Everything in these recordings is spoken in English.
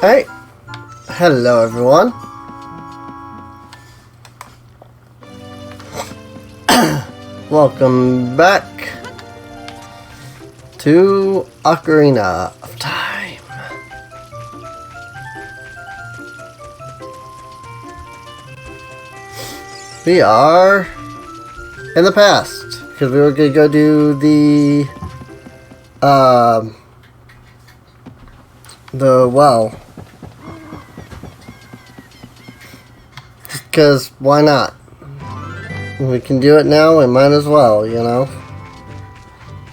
Hey, hello everyone. Welcome back to Ocarina of Time. We are in the past because we were gonna go do the well. Because why not? We can do it now, we might as well, you know?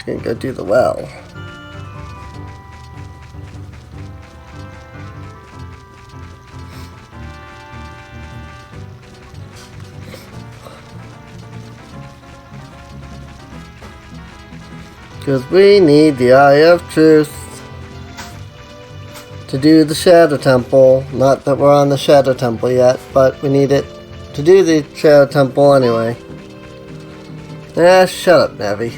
Gonna go do the well. Because we need the Eye of Truth to do the Shadow Temple. Not that we're on the Shadow Temple yet, but we need it to do the Shadow Temple anyway. Ah, shut up, Navi.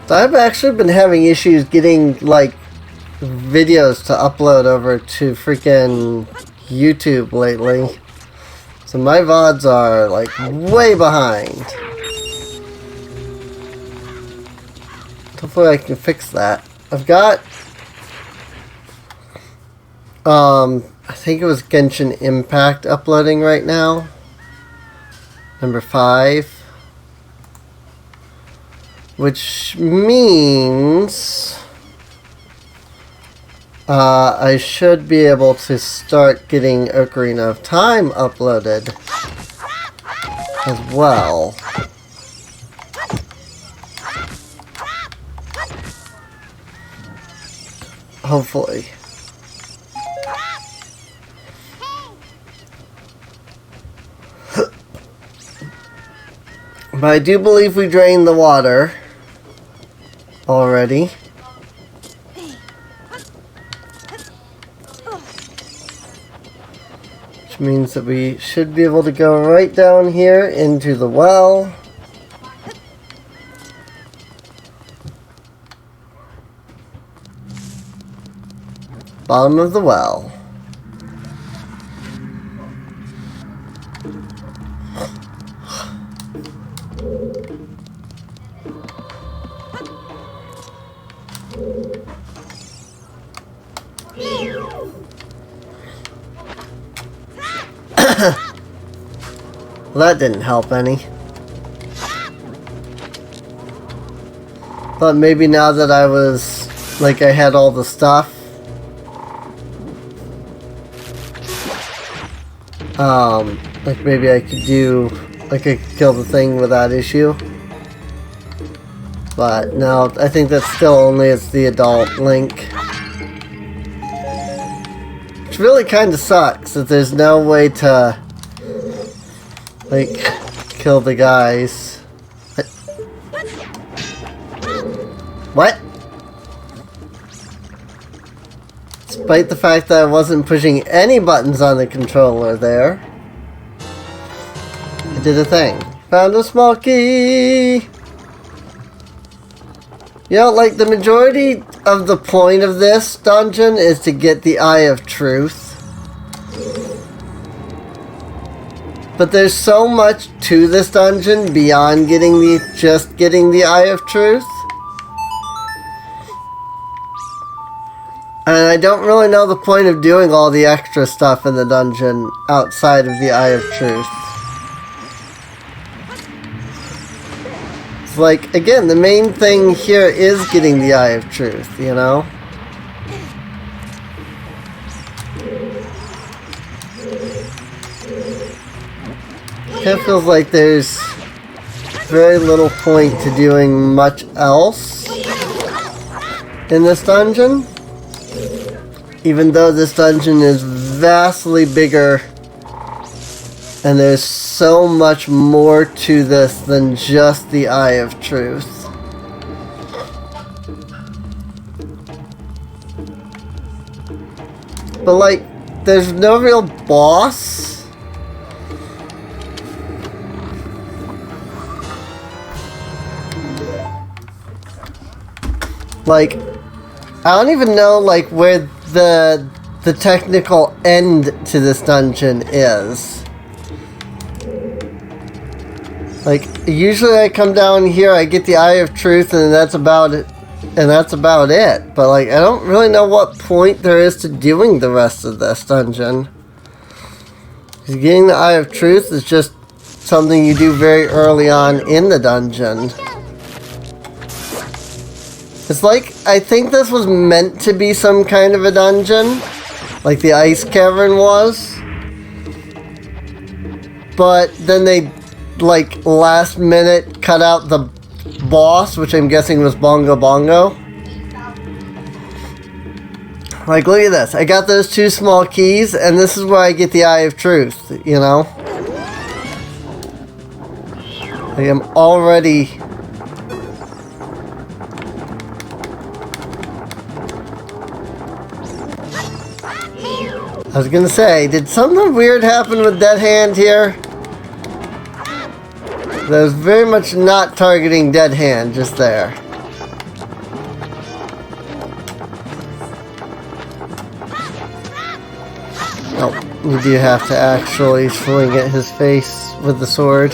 So I've actually been having issues getting, like, videos to upload over to freaking YouTube lately. So my VODs are, like, way behind. Hopefully I can fix that. I've got I think it was Genshin Impact uploading right now. Number 5. Which means I should be able to start getting Ocarina of Time uploaded as well. Hopefully. But I do believe we drained the water already. Which means that we should be able to go right down here into the well. Bottom of the well. Well, that didn't help any. But maybe now that I was, like, I had all the stuff, like maybe I could do, like I could kill the thing without issue. But no, I think that's still only as the adult Link. Which really kind of sucks that there's no way to, like, kill the guys. What? Despite the fact that I wasn't pushing any buttons on the controller there. I did a thing. Found a small key! You know, like, the majority of the point of this dungeon is to get the Eye of Truth. But there's so much to this dungeon beyond just getting the Eye of Truth. And I don't really know the point of doing all the extra stuff in the dungeon outside of the Eye of Truth. It's like, again, the main thing here is getting the Eye of Truth, you know? It kind of feels like there's very little point to doing much else in this dungeon. Even though this dungeon is vastly bigger and there's so much more to this than just the Eye of Truth. But like, there's no real boss Like, I don't even know, like, where the technical end to this dungeon is. Like, usually I come down here, I get the Eye of Truth, and that's about it. And that's about it. But, like, I don't really know what point there is to doing the rest of this dungeon. Because getting the Eye of Truth is just something you do very early on in the dungeon. It's like, I think this was meant to be some kind of a dungeon, like the ice cavern was. But then they, like, last minute cut out the boss, which I'm guessing was Bongo Bongo. Like, look at this. I got those 2 small keys, and this is where I get the Eye of Truth, you know? I am already... I was gonna say, did something weird happen with Dead Hand here? That was very much not targeting Dead Hand just there. Oh, you do have to actually swing at his face with the sword.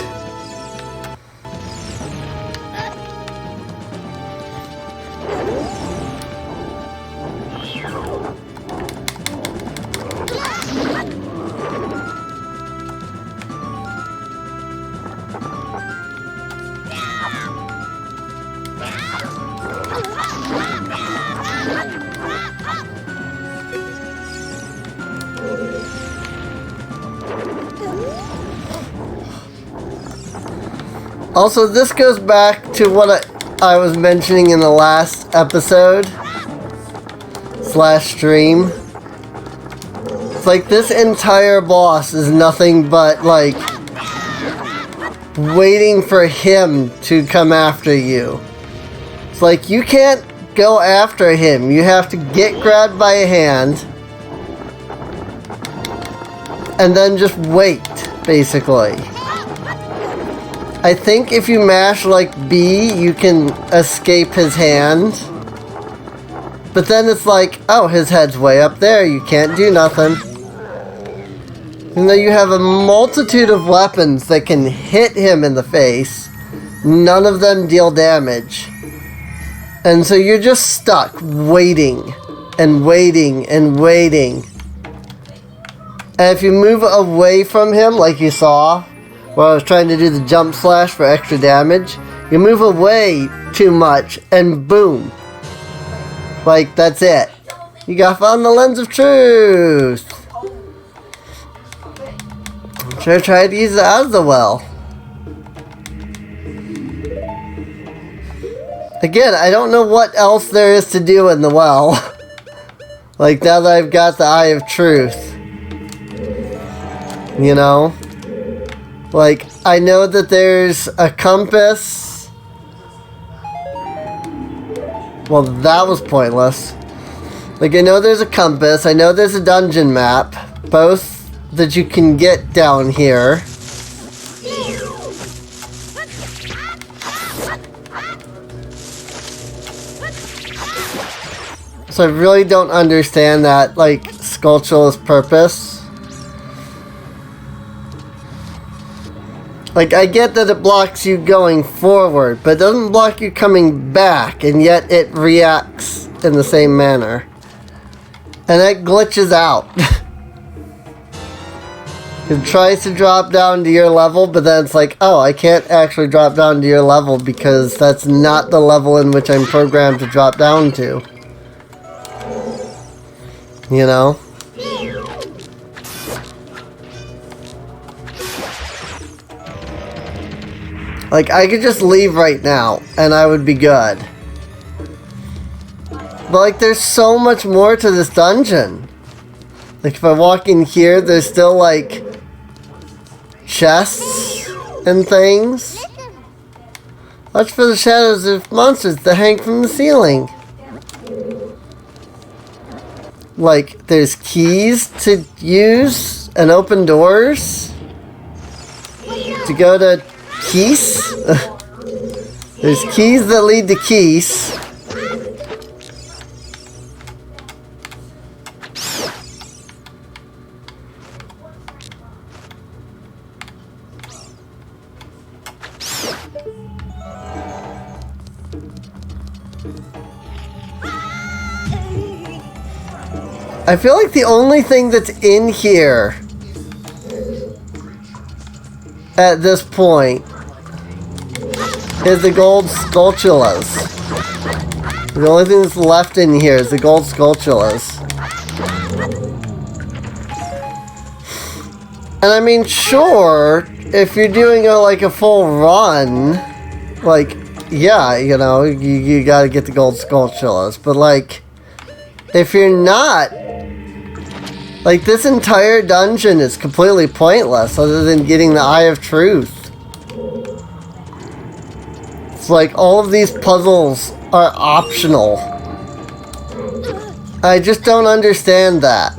Also, this goes back to what I was mentioning in the last episode / stream. It's like this entire boss is nothing but like waiting for him to come after you. It's like you can't go after him. You have to get grabbed by a hand and then just wait, basically. I think if you mash, like, B, you can escape his hand. But then it's like, oh, his head's way up there. You can't do nothing. Even though you have a multitude of weapons that can hit him in the face, none of them deal damage. And so you're just stuck waiting and waiting and waiting. And if you move away from him, like you saw, while I was trying to do the jump slash for extra damage, you move away too much and boom. Like, that's it. You got found the Lens of Truth. Should I try to use it as the well? Again, I don't know what else there is to do in the well. Like, now that I've got the Eye of Truth. You know? Like, I know that there's a compass. Well, that was pointless. Like, I know there's a compass. I know there's a dungeon map. Both that you can get down here. So I really don't understand that, like, Skulltula's purpose. Like, I get that it blocks you going forward, but it doesn't block you coming back, and yet it reacts in the same manner. And it glitches out. It tries to drop down to your level, but then it's like, oh, I can't actually drop down to your level because that's not the level in which I'm programmed to drop down to. You know? Like, I could just leave right now, and I would be good. But, like, there's so much more to this dungeon. Like, if I walk in here, there's still, like, chests and things. Watch for the shadows of monsters that hang from the ceiling. Like, there's keys to use and open doors. To go to keys. There's keys that lead to keys. I feel like the only thing that's in here at this point is the gold sculptulas. The only thing that's left in here is the gold sculptulas. And I mean, sure, if you're doing like a full run, like, yeah, you know, you gotta get the gold sculptulas. But like, if you're not, like, this entire dungeon is completely pointless other than getting the Eye of Truth. It's like all of these puzzles are optional. I just don't understand that.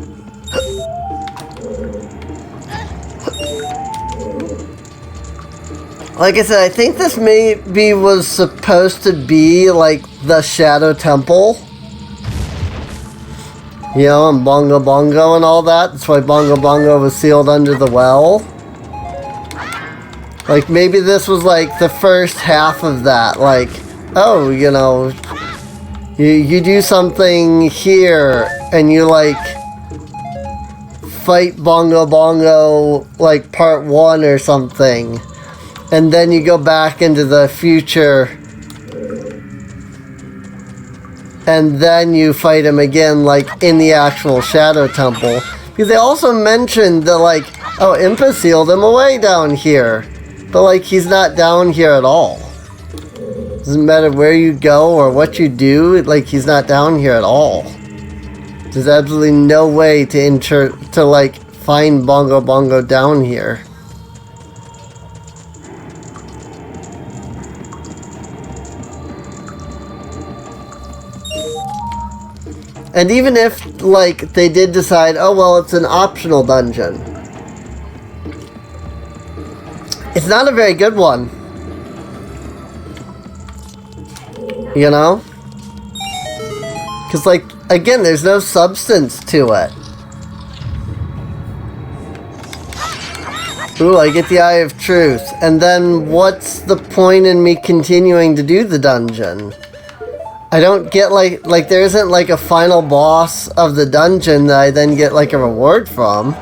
Like I said, I think this maybe was supposed to be like the Shadow Temple. You know, and Bongo Bongo and all that. That's why Bongo Bongo was sealed under the well. Like, maybe this was like the first half of that. Like, oh, you know, you do something here and you like fight Bongo Bongo like part 1 or something. And then you go back into the future. And then you fight him again, like, in the actual Shadow Temple. Because they also mentioned that, like, oh, Impa sealed him away down here. But, like, he's not down here at all. Doesn't matter where you go or what you do, like, he's not down here at all. There's absolutely no way to like, find Bongo Bongo down here. And even if, like, they did decide, oh, well, it's an optional dungeon. It's not a very good one. You know? Because, like, again, there's no substance to it. Ooh, I get the Eye of Truth. And then what's the point in me continuing to do the dungeon? I don't get, like there isn't, like, a final boss of the dungeon that I then get, like, a reward from.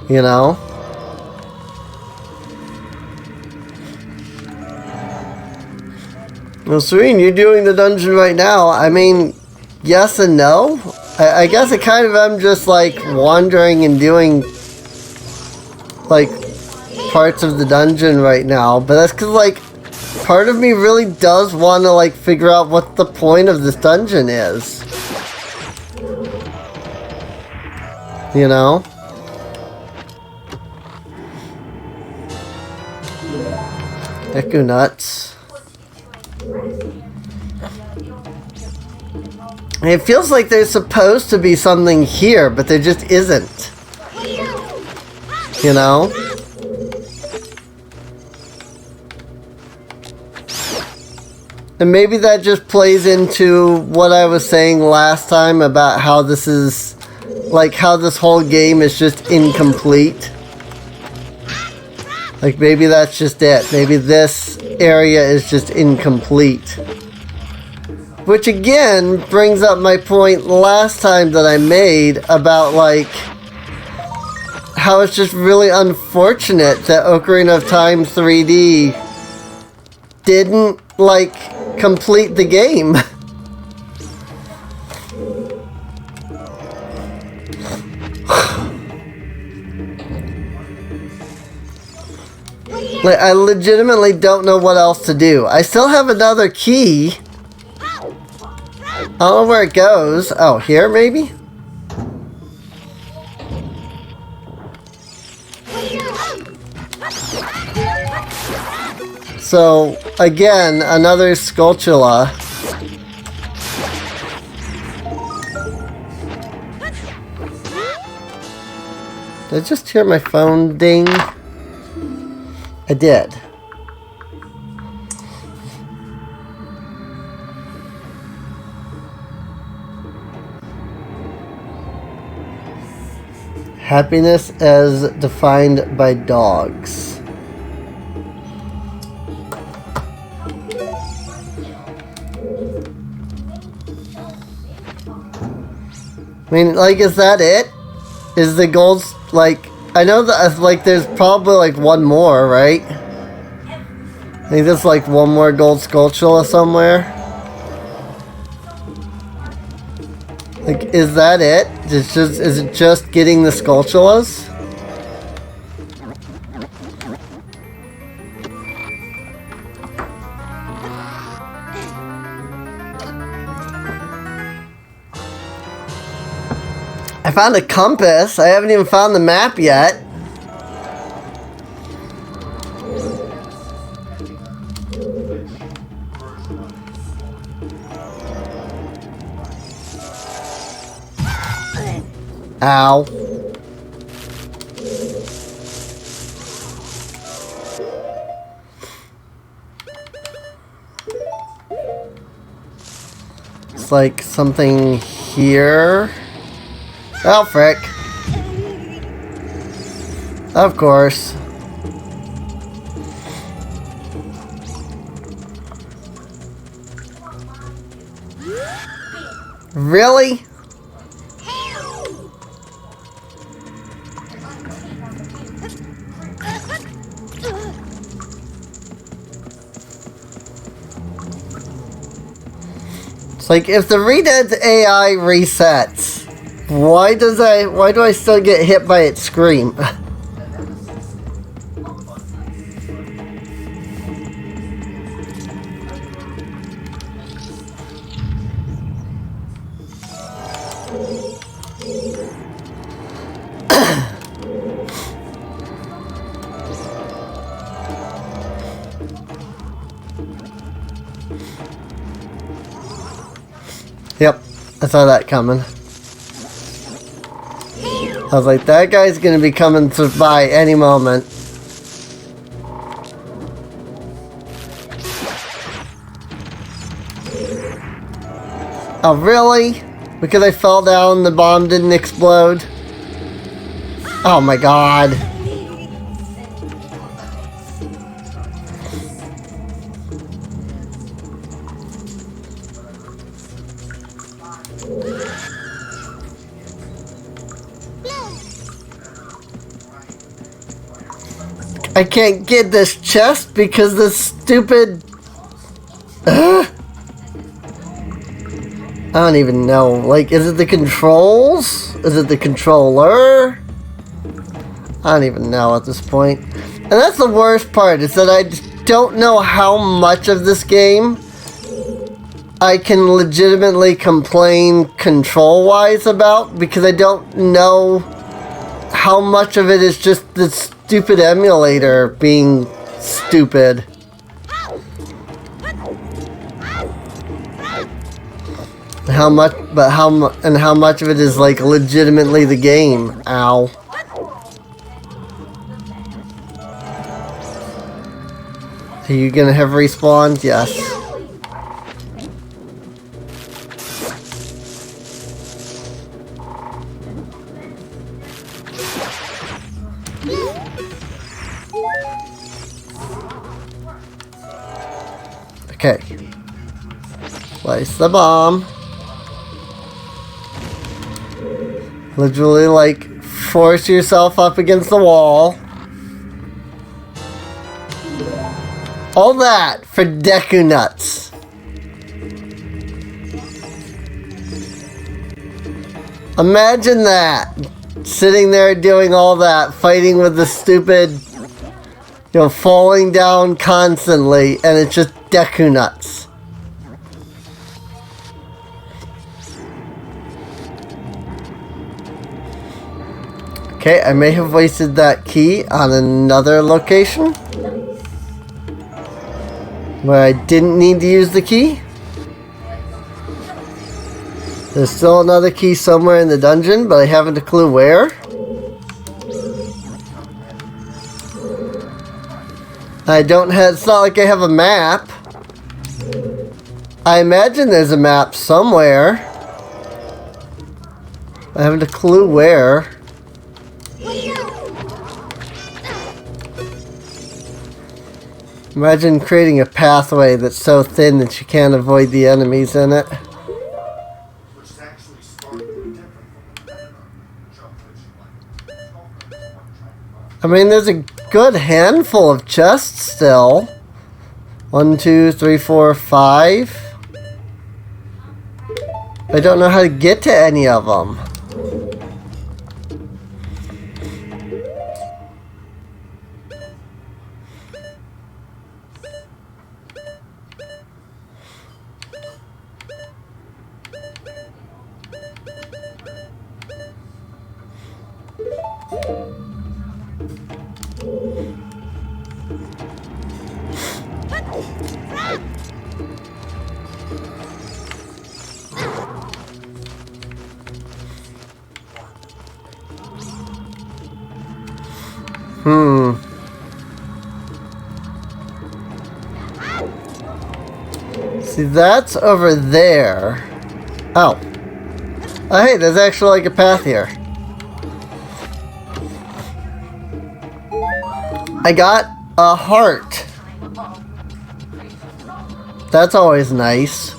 You know? Well, Serene, you're doing the dungeon right now. I mean, yes and no. I guess I kind of am just, like, wandering and doing, like, parts of the dungeon right now. But that's because, like, part of me really does want to, like, figure out what the point of this dungeon is. You know? Echo nuts. It feels like there's supposed to be something here, but there just isn't. You know? And maybe that just plays into what I was saying last time about how this is, like, how this whole game is just incomplete. Like, maybe that's just it. Maybe this area is just incomplete. Which, again, brings up my point last time that I made about, like, how it's just really unfortunate that Ocarina of Time 3D didn't, like, complete the game. Like, I legitimately don't know what else to do. I still have another key. I don't know where it goes. Oh, here maybe? So, again, another Skulltula. Did I just hear my phone ding? I did. Happiness as defined by dogs. I mean, like, is that it? Is the gold, like, I know that, like, there's probably, like, one more, right? I think there's, like, one more gold Skulltula somewhere. Like, is that it? Is it just getting the Skulltulas? I found a compass. I haven't even found the map yet. Ow. It's like something here. Oh, frick. Of course. Really? It's like if the Redead's AI resets, why do I still get hit by its scream? Yep, I saw that coming. I was like, that guy's gonna be coming by any moment. Oh, really? Because I fell down, the bomb didn't explode? Oh my god. I can't get this chest because this stupid... I don't even know. Like, is it the controls? Is it the controller? I don't even know at this point. And that's the worst part, is that I don't know how much of this game I can legitimately complain control-wise about, because I don't know how much of it is just the stupid emulator being stupid. How much of it is like legitimately the game? Ow. Are you gonna have respawns? Yes. Okay. Place the bomb. Literally, like, force yourself up against the wall. All that for Deku Nuts. Imagine that. Sitting there doing all that, fighting with the stupid, you know, falling down constantly, and it's just Deku Nuts. Okay, I may have wasted that key on another location where I didn't need to use the key. There's still another key somewhere in the dungeon, but I haven't a clue where. I don't have, it's not like I have a map. I imagine there's a map somewhere. I haven't a clue where. Imagine creating a pathway that's so thin that you can't avoid the enemies in it. I mean, there's a good handful of chests still. 1, 2, 3, 4, 5. I don't know how to get to any of them. See, that's over there. Oh. Oh, hey, there's actually like a path here. I got a heart. That's always nice.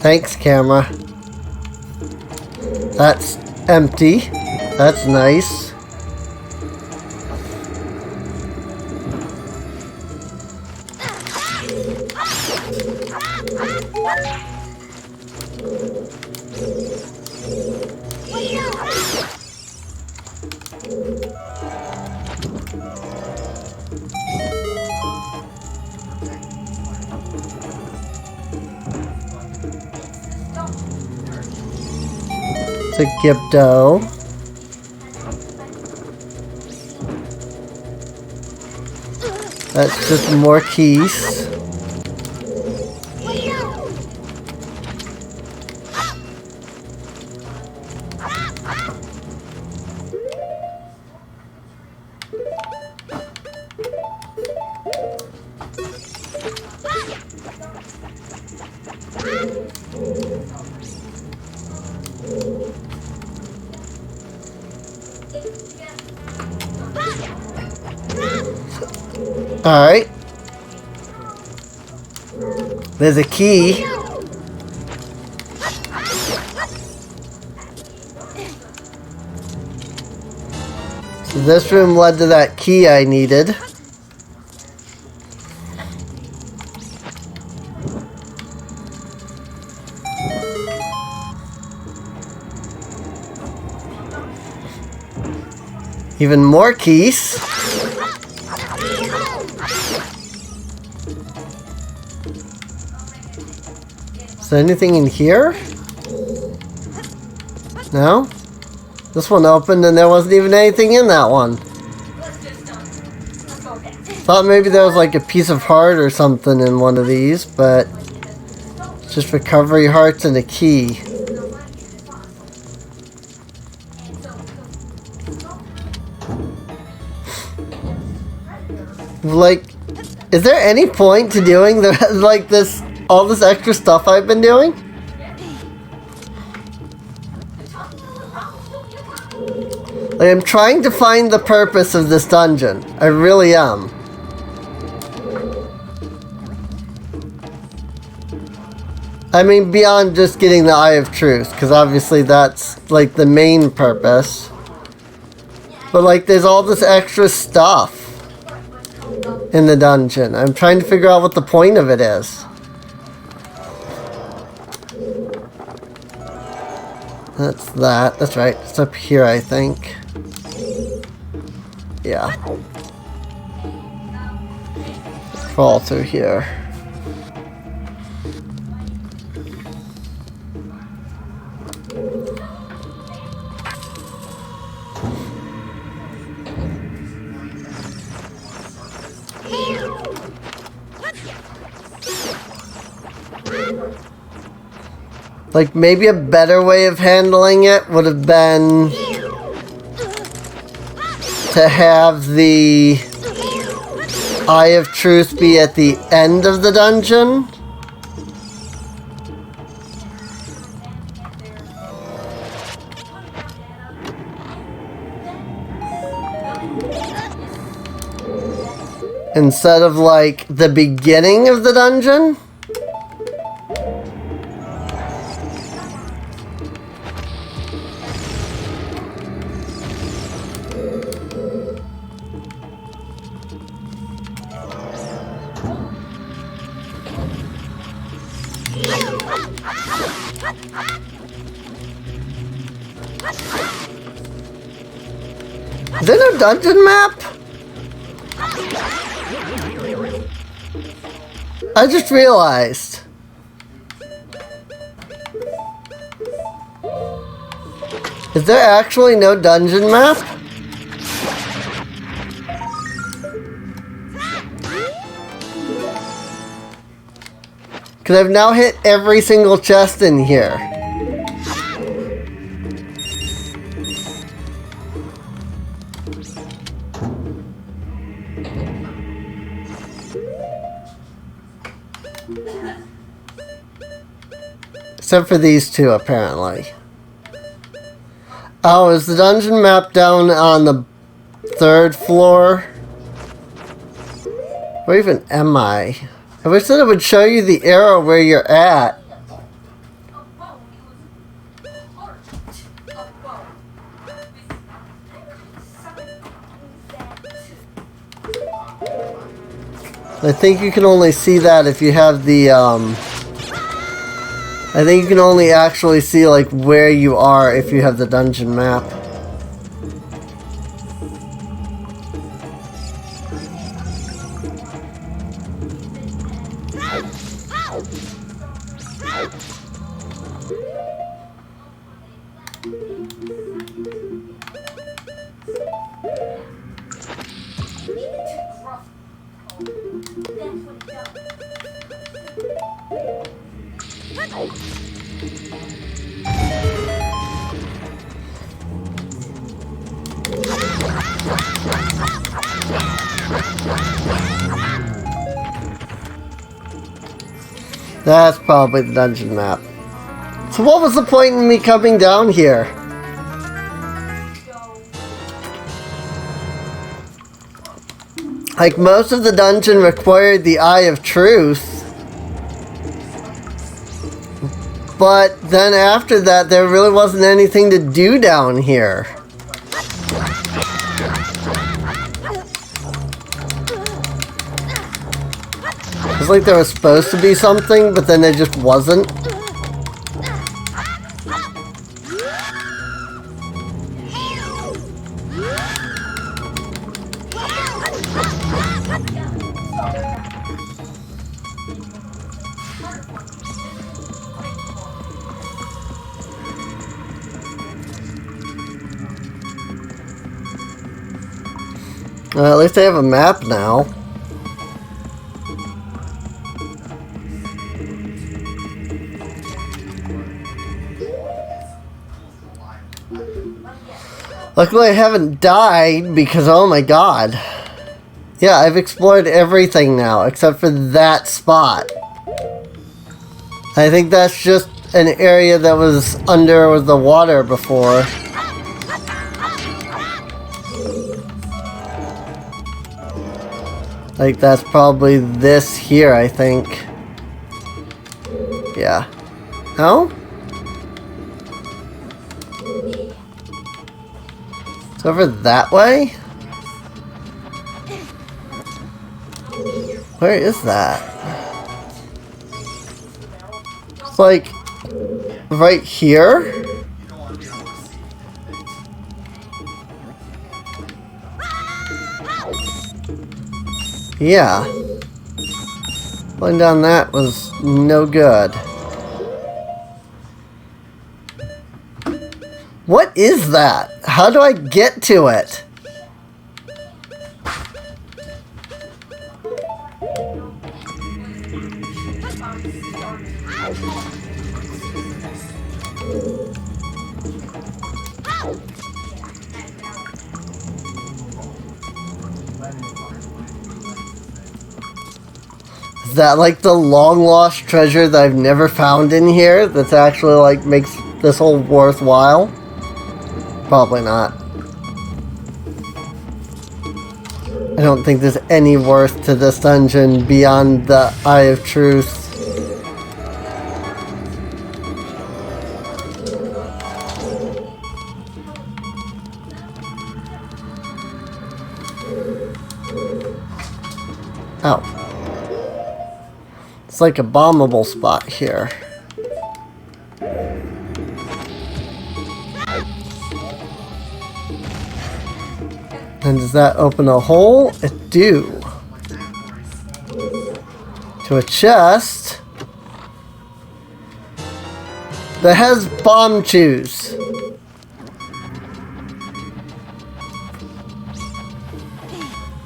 Thanks, camera. That's empty. That's nice. It's a Gibdo. That's just more keys. Alright. There's a key. So this room led to that key I needed. Even more keys. Is there anything in here? No? This one opened and there wasn't even anything in that one. Thought maybe there was like a piece of heart or something in one of these, but it's just recovery hearts and a key. Like, is there any point to doing the like this, all this extra stuff I've been doing? Like, I'm trying to find the purpose of this dungeon. I really am. I mean, beyond just getting the Eye of Truth, because obviously that's like the main purpose. But like, there's all this extra stuff in the dungeon. I'm trying to figure out what the point of it is. That's that. That's right. It's up here, I think. Yeah. Crawl through here. Like, maybe a better way of handling it would have been to have the Eye of Truth be at the end of the dungeon. Instead of, like, the beginning of the dungeon. Is there no dungeon map? I just realized. Is there actually no dungeon map? Because I've now hit every single chest in here. Except for these two, apparently. Oh, is the dungeon map down on the 3rd floor? Where even am I? I wish that it would show you the arrow where you're at. I think you can only see that if you have the, I think you can only actually see, like, where you are if you have the dungeon map. That's probably the dungeon map. So what was the point in me coming down here? Like, most of the dungeon required the Eye of Truth. But then after that, there really wasn't anything to do down here. It's like there was supposed to be something, but then there just wasn't. At least I have a map now. Luckily I haven't died because, oh my god. Yeah, I've explored everything now except for that spot. I think that's just an area that was under the water before. Like, that's probably this here, I think. Yeah. No? It's over that way? Where is that? It's like right here? Yeah. Going down that was no good. What is that? How do I get to it? Is that like the long lost treasure that I've never found in here that's actually like makes this whole worthwhile? Probably not. I don't think there's any worth to this dungeon beyond the Eye of Truth. Oh. It's like a bombable spot here. And does that open a hole? It do. To a chest that has bomb chews.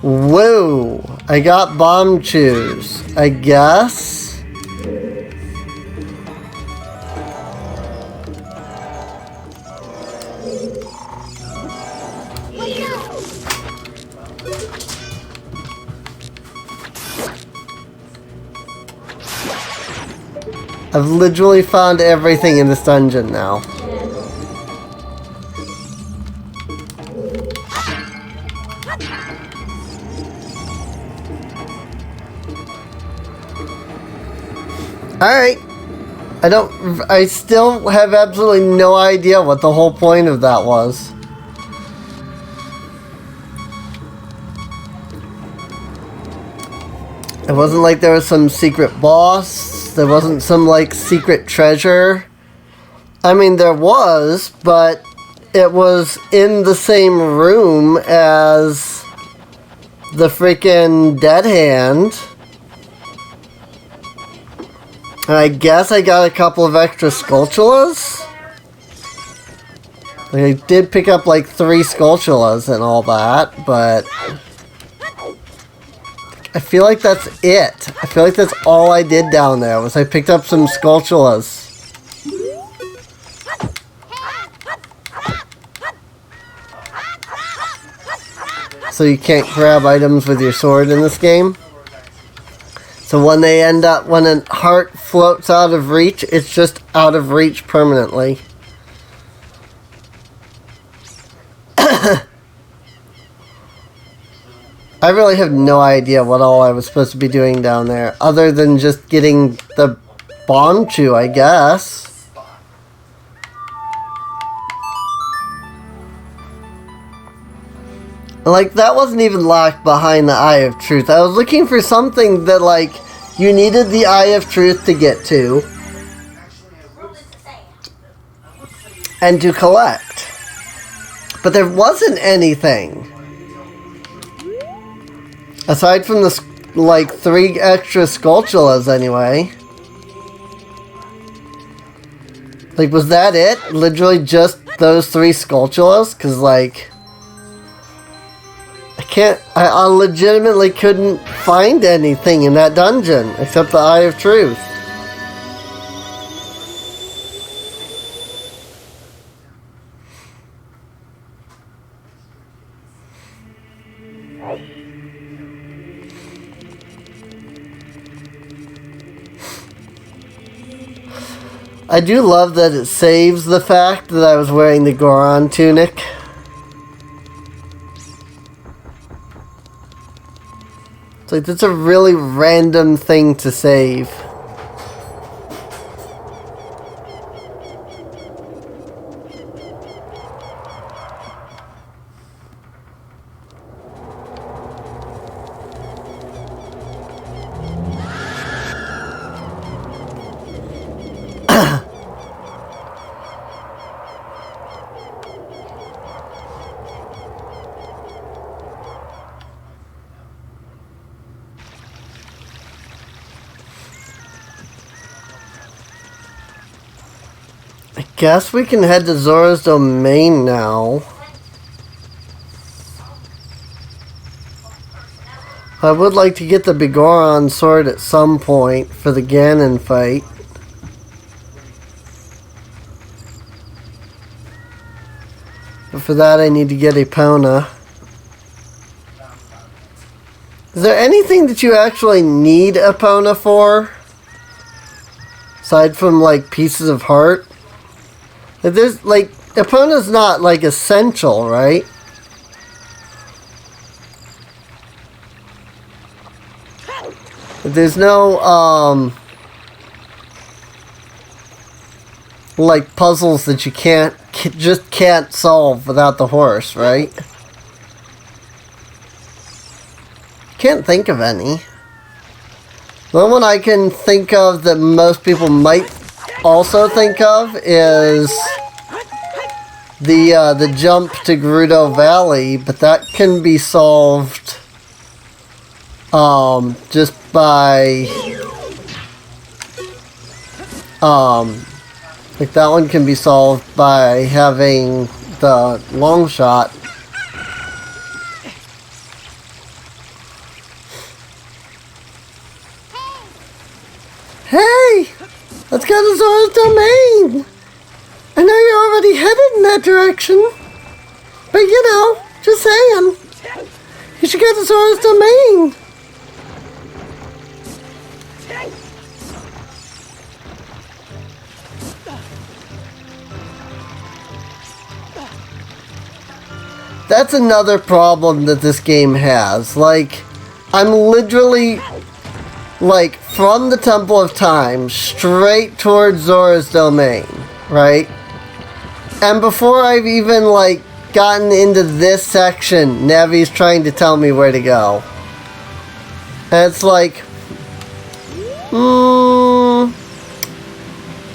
Whoa! I got bomb chews. I guess. I've literally found everything in this dungeon now. Alright. I still have absolutely no idea what the whole point of that was. It wasn't like there was some secret boss. There wasn't some, like, secret treasure. I mean, there was, but it was in the same room as the freaking Dead Hand. And I guess I got a couple of extra Skulltulas. Like, I did pick up, like, 3 Skulltulas and all that, but I feel like that's it. I feel like that's all I did down there, was I picked up some Skulltulas. So you can't grab items with your sword in this game. So when they end up, when a heart floats out of reach, it's just out of reach permanently. I really have no idea what all I was supposed to be doing down there, other than just getting the bomb chew, I guess. Like, that wasn't even locked behind the Eye of Truth. I was looking for something that, like, you needed the Eye of Truth to get to and to collect. But there wasn't anything. Aside from the, like, 3 extra Skulltulas, anyway. Like, was that it? Literally just those 3 Skulltulas? Because, like, I legitimately couldn't find anything in that dungeon except the Eye of Truth. I do love that it saves the fact that I was wearing the Goron tunic. It's like, that's a really random thing to save. Guess we can head to Zora's Domain now. I would like to get the Bigoron sword at some point for the Ganon fight. But for that I need to get Epona. Is there anything that you actually need Epona for? Aside from, like, pieces of heart? Like, there's, like, Epona's not, like, essential, right? There's no, like, puzzles that you just can't solve without the horse, right? Can't think of any. The one I can think of that most people might also think of is the jump to Gerudo Valley, but that can be solved just by like that one can be solved by having the long shot. Hey! Let's go to Zora's Domain! I know you're already headed in that direction. But you know, just saying. You should go to Zora's Domain. That's another problem that this game has. Like, I'm literally, like, from the Temple of Time straight towards Zora's Domain, right? And before I've even, like, gotten into this section, Navi's trying to tell me where to go. And it's like,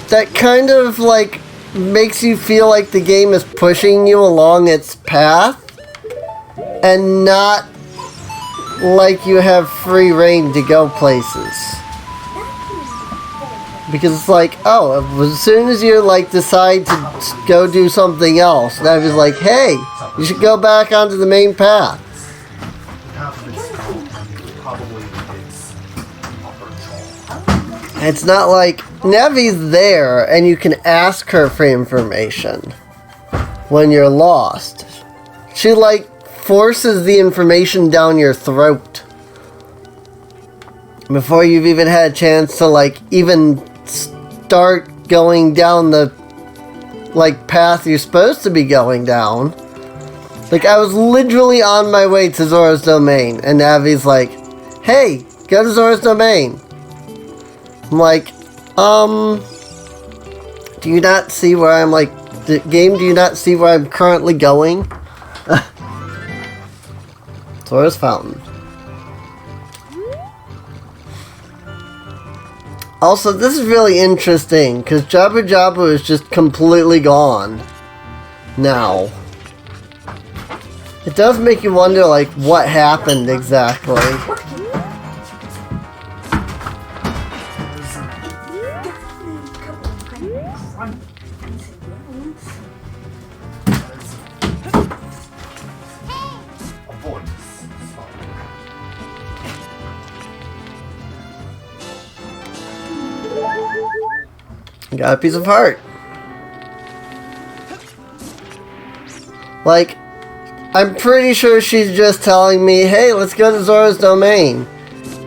that kind of, like, makes you feel like the game is pushing you along its path and not like you have free reign to go places. Because it's like, oh, as soon as you, like, decide to go do something else, and I was like, hey, you should go back onto the main path. It's not like Navi's there and you can ask her for information when you're lost. She, like, forces the information down your throat before you've even had a chance to, like, even start going down the, like, path you're supposed to be going down. Like, I was literally on my way to Zora's Domain, and Navi's like, hey, go to Zora's Domain. I'm like, do you not see where I'm, like, the game, do you not see where I'm currently going? Zora's Fountain. Also, this is really interesting, because Jabu Jabu is just completely gone now. It does make you wonder, like, what happened exactly. Got a piece of heart. Like, I'm pretty sure she's just telling me, hey, let's go to Zora's Domain.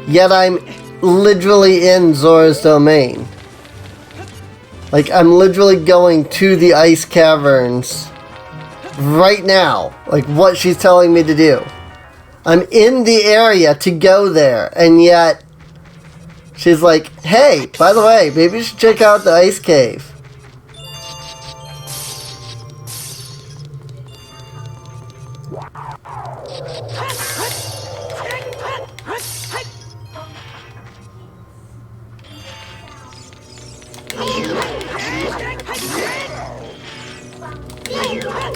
Yet I'm literally in Zora's Domain. Like, I'm literally going to the ice caverns right now. Like, what she's telling me to do. I'm in the area to go there, and yet she's like, hey, by the way, maybe you should check out the ice cave.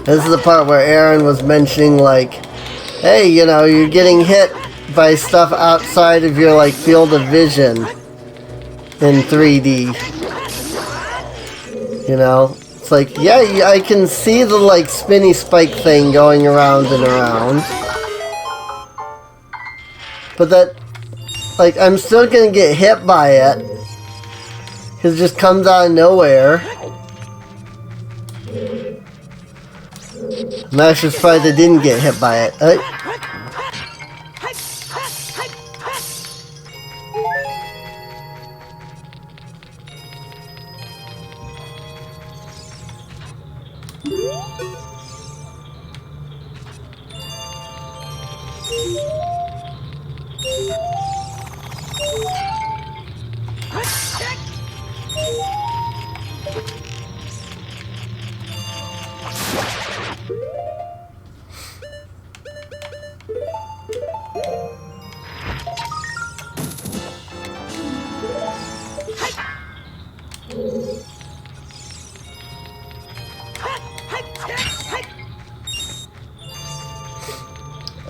This is the part where Aaron was mentioning, like, hey, you know, you're getting hit by stuff outside of your, like, field of vision in 3D. You know? It's like, yeah, I can see the, like, spinny spike thing going around and around. But that, like, I'm still gonna get hit by it. Because it just comes out of nowhere. I'm actually surprised I didn't get hit by it.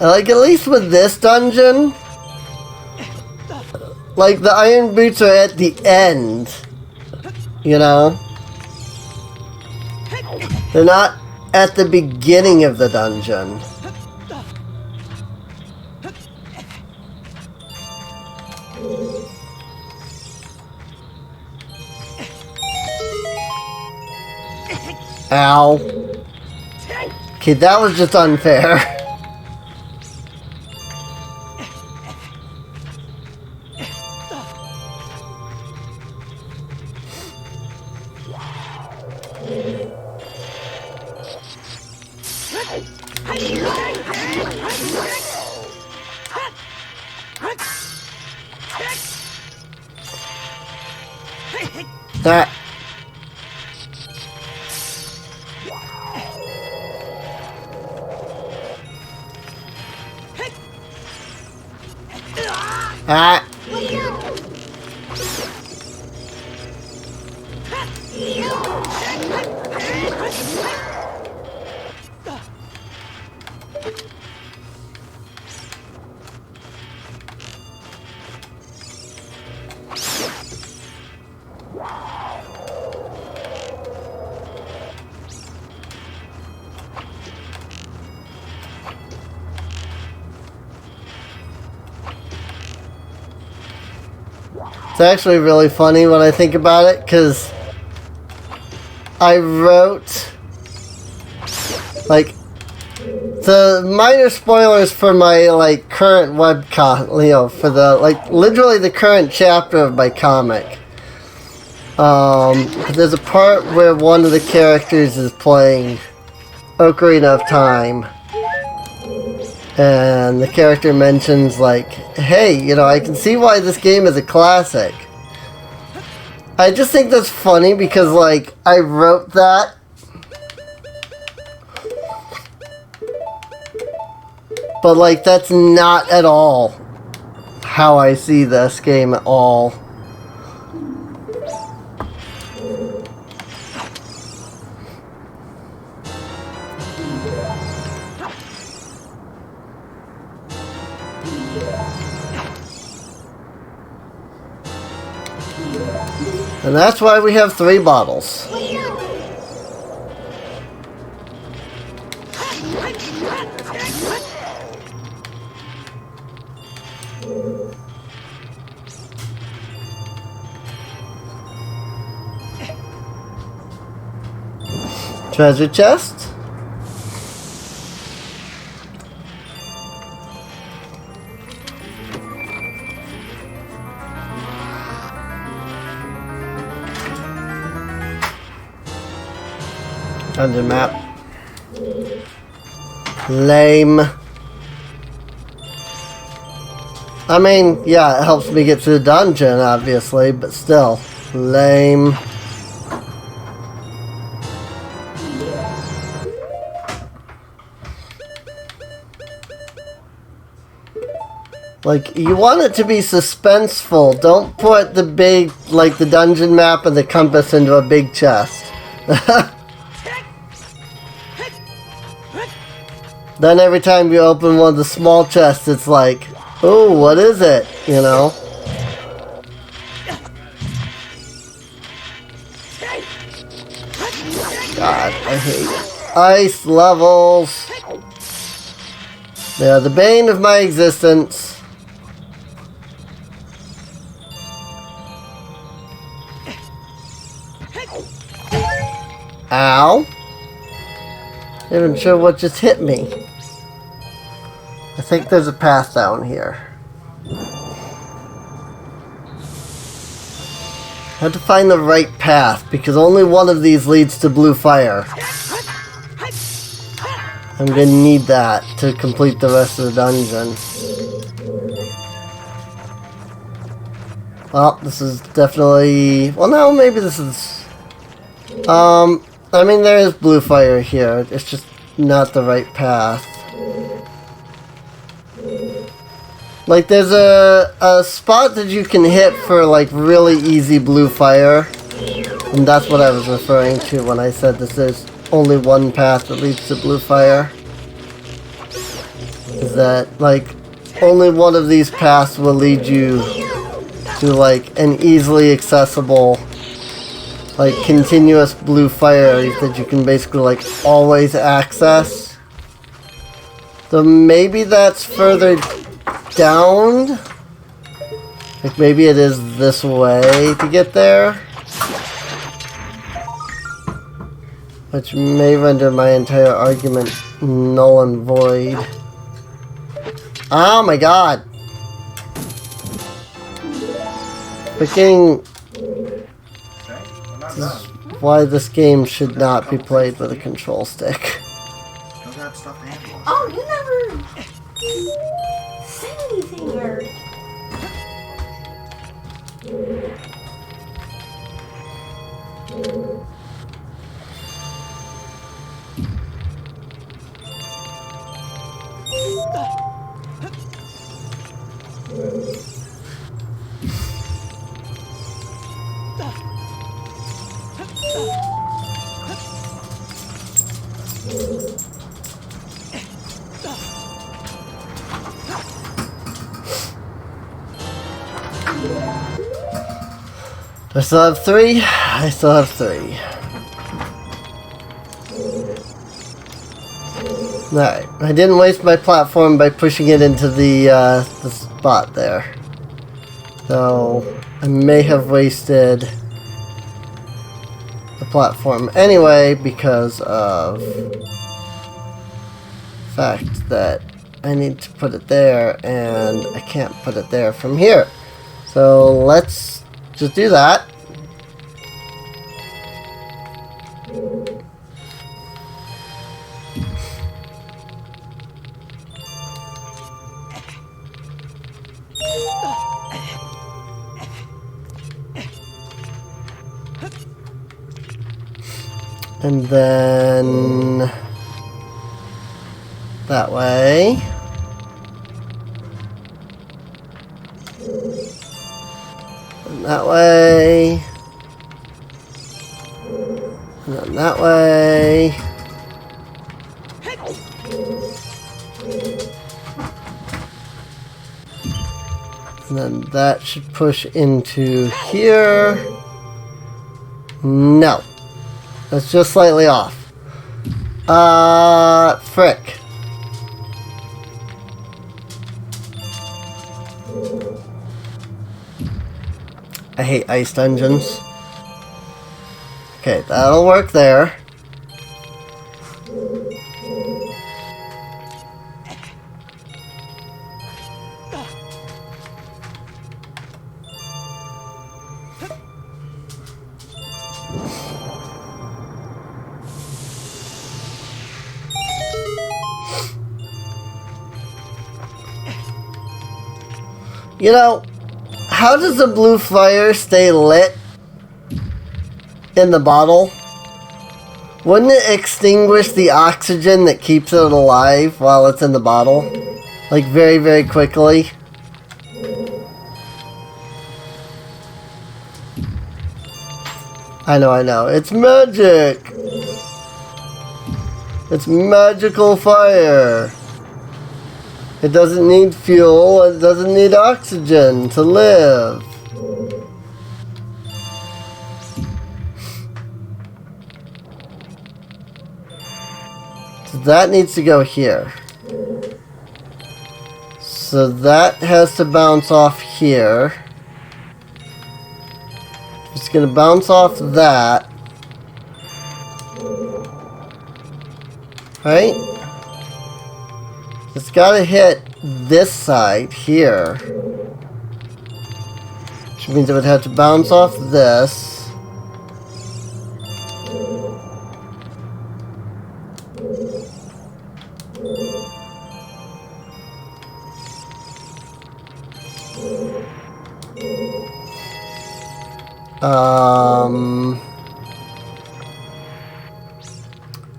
Like, at least with this dungeon, like, the iron boots are at the end, you know? They're not at the beginning of the dungeon. Ow. Okay, that was just unfair. That. Ah. It's actually really funny when I think about it, because I wrote, like, the minor spoilers for my, like, current webcomic, you know, for the, like, literally the current chapter of my comic. There's a part where one of the characters is playing Ocarina of Time. And the character mentions, like, hey, you know, I can see why this game is a classic. I just think that's funny because, like, I wrote that. But, like, that's not at all how I see this game at all. And that's why we have 3 bottles. Treasure chest. Dungeon map. Lame. I mean, yeah, it helps me get through the dungeon, obviously, but still. Lame. Like, you want it to be suspenseful. Don't put the big, like, the dungeon map and the compass into a big chest. Then every time you open one of the small chests, it's like, oh, what is it? You know? God, I hate ice levels. They are the bane of my existence. Ow. Not even sure what just hit me. I think there's a path down here. I have to find the right path because only one of these leads to blue fire. I'm gonna need that to complete the rest of the dungeon. Well, this is definitely... Well, no, maybe this is... I mean, there is blue fire here. It's just not the right path. Like, there's a spot that you can hit for, like, really easy blue fire. And that's what I was referring to when I said this is only one path that leads to blue fire. Is that, like, only one of these paths will lead you to, like, an easily accessible, like, continuous blue fire that you can basically, like, always access. So maybe that's further down? Like, maybe it is this way to get there? Which may render my entire argument null and void. Oh my god! Freaking... This is why this game should not be played with a control stick. Oh, you never say anything here. I still have three. I still have three. Alright, I didn't waste my platform by pushing it into the spot there. So, I may have wasted the platform anyway because of the fact that I need to put it there and I can't put it there from here. So, let's just do that. And then that way. And that way. And then that way. And then that should push into here. No. That's just slightly off. Frick. I hate ice dungeons. Okay, that'll work there. You know, how does the blue fire stay lit in the bottle? Wouldn't it extinguish the oxygen that keeps it alive while it's in the bottle? Like, very, very quickly? I know. It's magic! It's magical fire! It doesn't need fuel, it doesn't need oxygen to live. So that needs to go here. So that has to bounce off here. It's going to bounce off that. Right? It's gotta hit this side here. Which means it would have to bounce off this.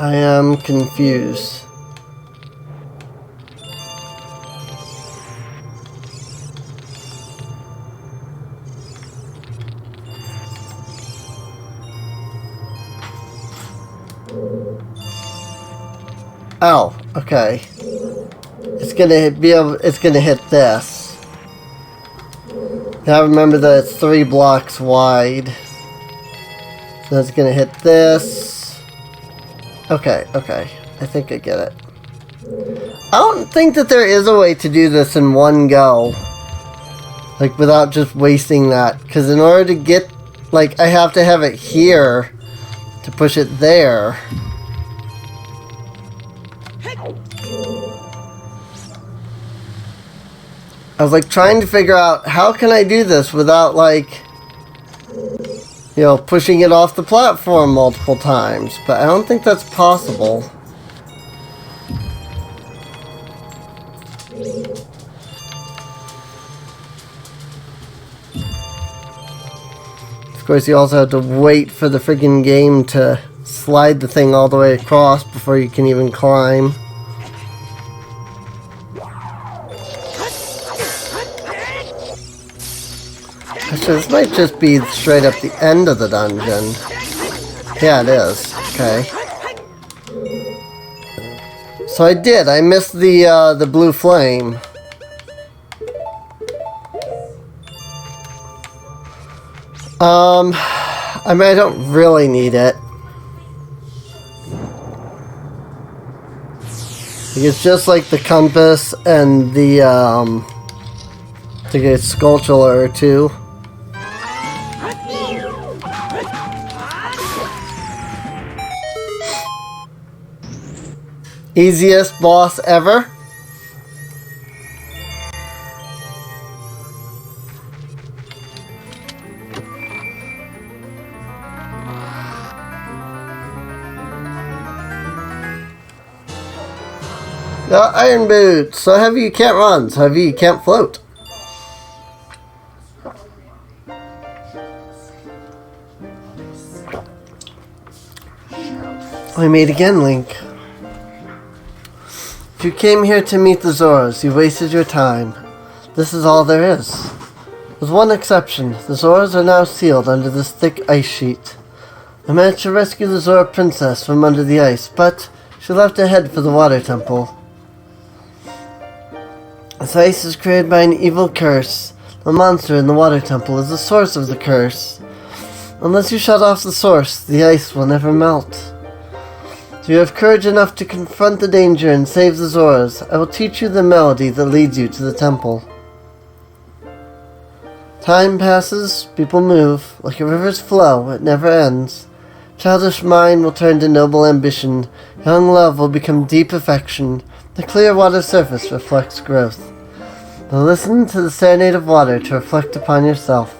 I am confused. Oh, okay. It's gonna hit this. Now remember that it's 3 blocks wide. So it's gonna hit this. Okay. I think I get it. I don't think that there is a way to do this in one go. Like, without just wasting that. Because in order to get... Like, I have to have it here to push it there. I was, like, trying to figure out how can I do this without, like... You know, pushing it off the platform multiple times. But I don't think that's possible. Of course, you also have to wait for the friggin' game to slide the thing all the way across before you can even climb. Actually, this might just be straight up the end of the dungeon. Yeah, it is. Okay. So I missed the blue flame. I mean, I don't really need it. It's just like the compass and the, I think it's sculpture or two. Easiest boss ever. Iron boots. So heavy you can't run. So heavy you can't float. We meet again, Link. If you came here to meet the Zoras, you wasted your time. This is all there is. With one exception, the Zoras are now sealed under this thick ice sheet. I managed to rescue the Zora princess from under the ice, but she left to head for the water temple. This ice is created by an evil curse. The monster in the water temple is the source of the curse. Unless you shut off the source, the ice will never melt. Do you have courage enough to confront the danger and save the Zoras? I will teach you the melody that leads you to the temple. Time passes, people move, like a river's flow, it never ends. Childish mind will turn to noble ambition, young love will become deep affection, the clear water surface reflects growth. Now listen to the serenade of water to reflect upon yourself.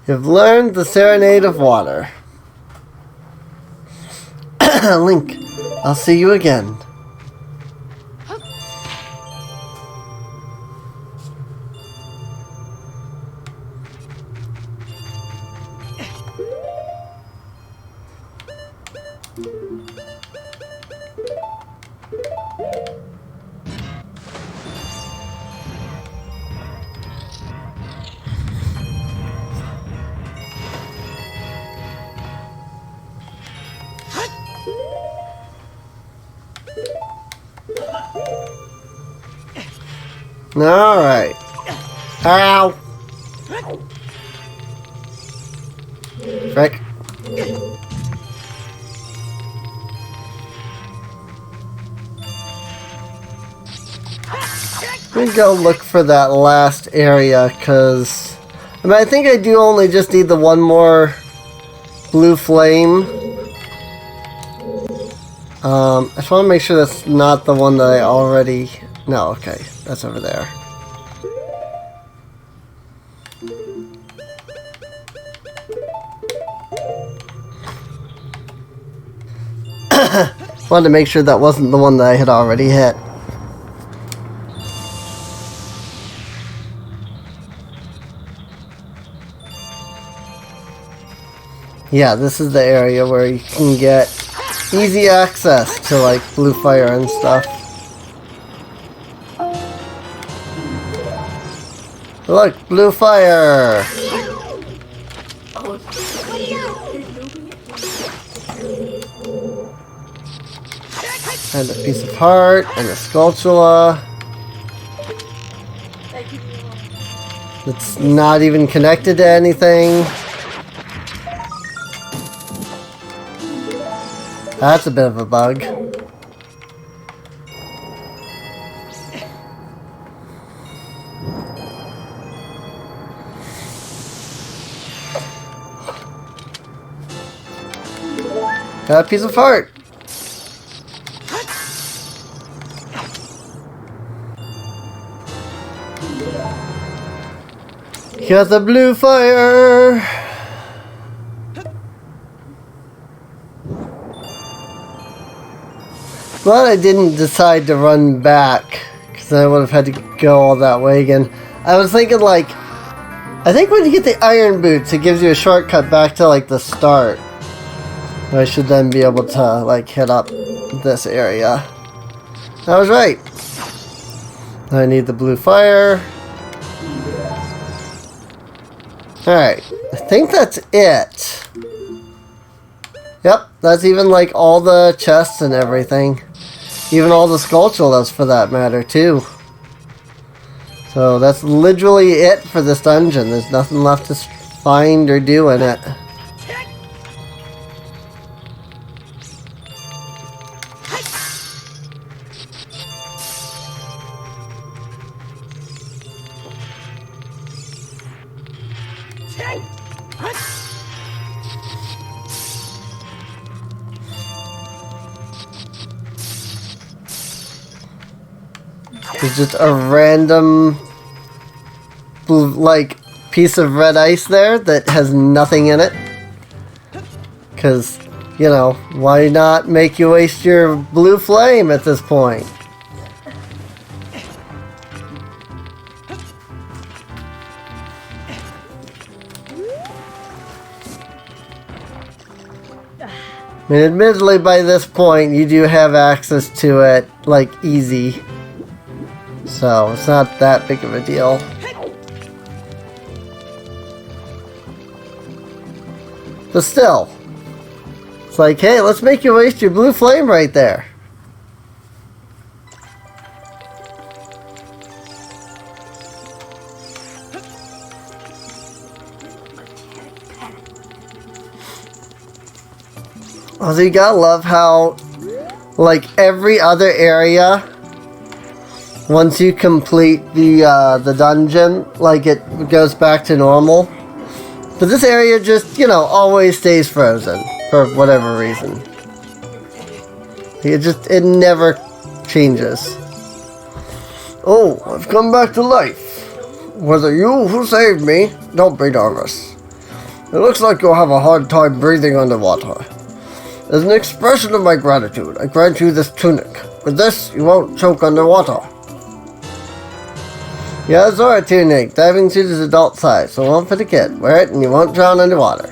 You've learned the serenade of water. Link, I'll see you again. Alright. Ow! Frick. Let me go look for that last area, because I mean, I think I do only just need the one more blue flame. I just want to make sure that's not the one that I already... No, okay. That's over there. Wanted to make sure that wasn't the one that I had already hit. Yeah, this is the area where you can get easy access to like blue fire and stuff. Look, blue fire! And a piece of heart, and a sculptula. It's not even connected to anything. That's a bit of a bug. Got a piece of heart. Got the blue fire. Glad I didn't decide to run back, because I would have had to go all that way again. I was thinking like, I think when you get the iron boots, it gives you a shortcut back to like the start. I should then be able to like hit up this area. I was right. I need the blue fire. Alright, I think that's it. Yep, that's even like all the chests and everything. Even all the sculptures for that matter too. So that's literally it for this dungeon. There's nothing left to find or do in it. There's just a random like piece of red ice there that has nothing in it. Because, you know, why not make you waste your blue flame at this point? I mean, admittedly, by this point, you do have access to it, like, easy. So, it's not that big of a deal. But still, it's like, hey, let's make you waste your blue flame right there. Also, you gotta love how, like, every other area, once you complete the dungeon, like, it goes back to normal. But this area just, you know, always stays frozen, for whatever reason. It never changes. Oh, I've come back to life. Was it you who saved me? Don't be nervous. It looks like you'll have a hard time breathing underwater. As an expression of my gratitude, I grant you this tunic. With this, you won't choke underwater. Yeah, it's alright, tunic. Diving suit is adult size, so won't fit a kid. Wear it and you won't drown underwater.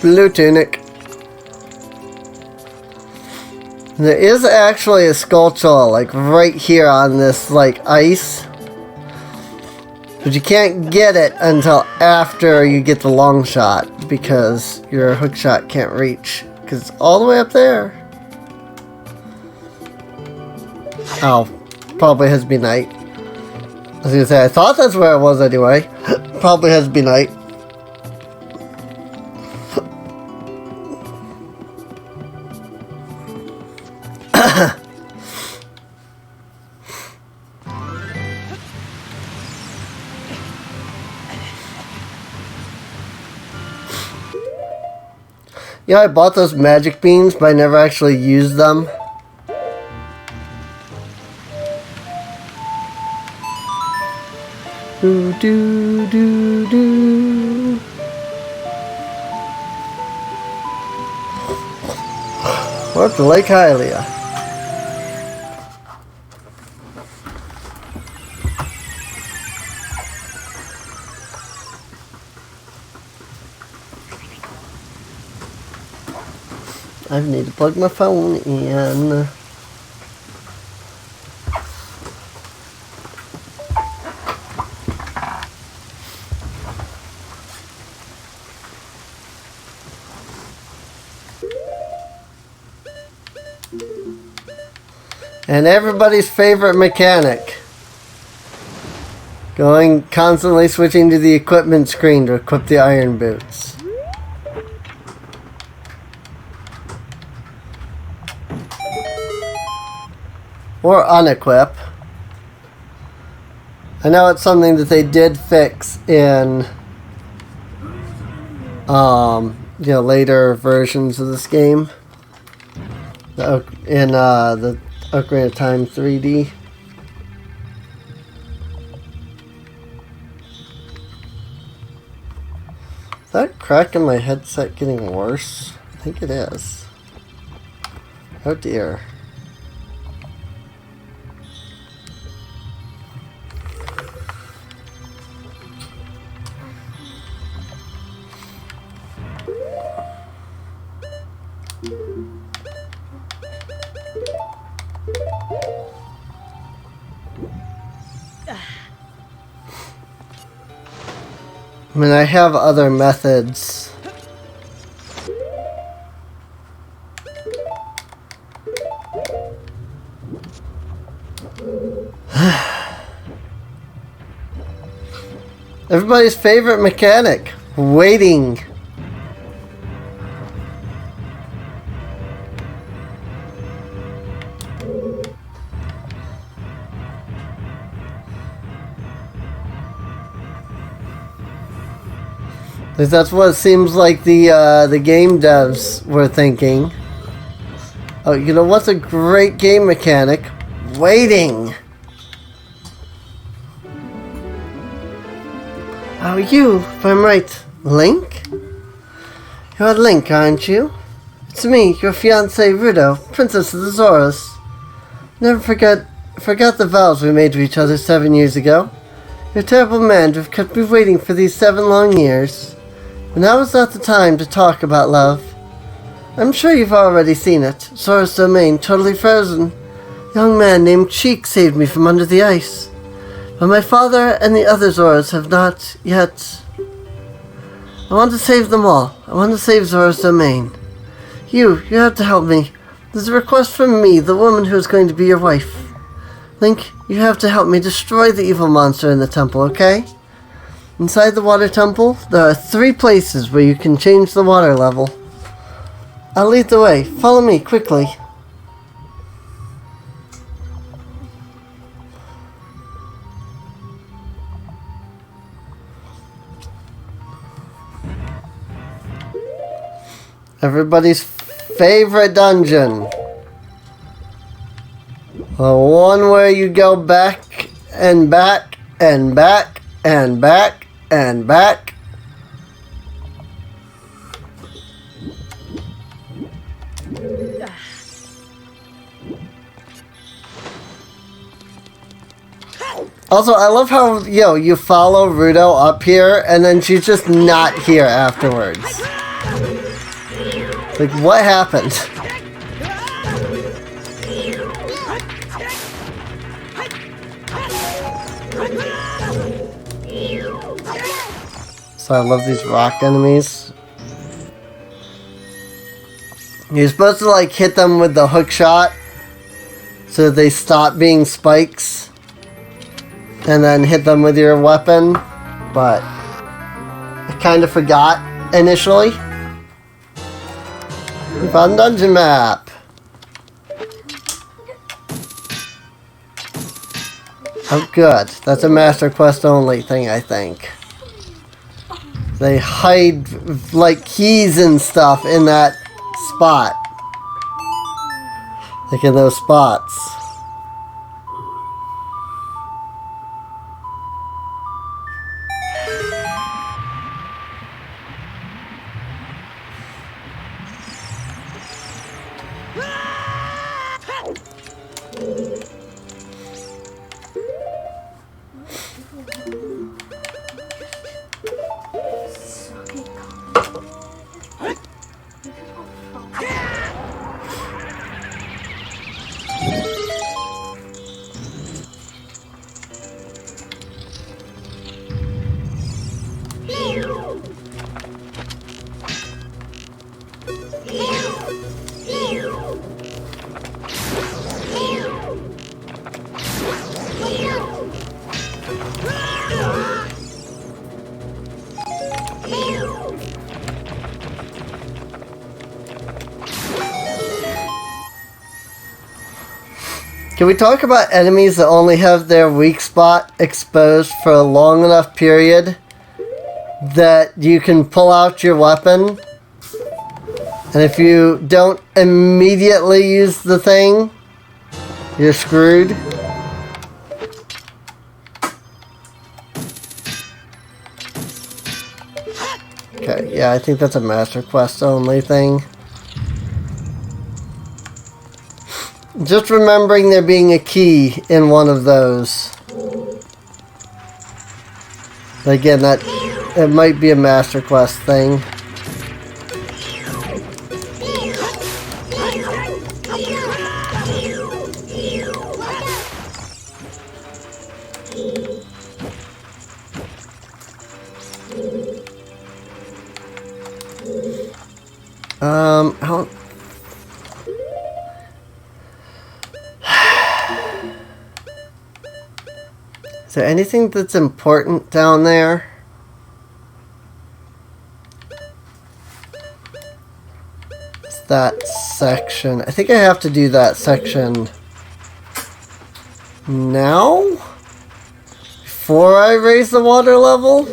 Blue tunic. There is actually a sculpture, like, right here on this, like, ice. But you can't get it until after you get the long shot, because your hook shot can't reach, because it's all the way up there. Oh, probably has to be night. I was gonna say, I thought that's where it was anyway. Probably has to be night. Yeah, I bought those magic beans, but I never actually used them. Do do do do. We're up to Lake Hylia. I need to plug my phone in. And everybody's favorite mechanic. Constantly switching to the equipment screen to equip the iron boots. Or unequip. I know it's something that they did fix in later versions of this game. In the Ocarina of Time 3D. Is that crack in my headset getting worse? I think it is. Oh dear. I mean, I have other methods. Everybody's favorite mechanic. Waiting. That's what it seems like the game devs were thinking. Oh, you know what's a great game mechanic? Waiting. Oh, you, if I'm right, Link? You're Link, aren't you? It's me, your fiancée Rudo, Princess of the Zoras. Never forgot the vows we made to each other 7 years ago. You're a terrible man to have kept me waiting for these 7 long years. But now is not the time to talk about love. I'm sure you've already seen it. Zora's domain, totally frozen. A young man named Cheek saved me from under the ice. But my father and the other Zoras have not yet. I want to save them all. I want to save Zora's domain. You have to help me. There's a request from me, the woman who is going to be your wife. Link, you have to help me destroy the evil monster in the temple, okay? Inside the water temple, there are 3 places where you can change the water level. I'll lead the way. Follow me, quickly. Everybody's favorite dungeon. The one where you go back and back and back and back and back. Also, I love how, you follow Rudo up here and then she's just not here afterwards. Like, what happened? So I love these rock enemies. You're supposed to like hit them with the hook shot so they stop being spikes. And then hit them with your weapon. But I kind of forgot initially. We found a dungeon map. Oh good. That's a Master Quest only thing, I think. They hide like keys and stuff in that spot. Like in those spots. Can we talk about enemies that only have their weak spot exposed for a long enough period that you can pull out your weapon? And if you don't immediately use the thing, you're screwed. Okay, yeah, I think that's a Master Quest only thing. Just remembering there being a key in one of those. Again, that it might be a Master Quest thing. I don't... Is there anything that's important down there? It's that section. I think I have to do that section now? Before I raise the water level?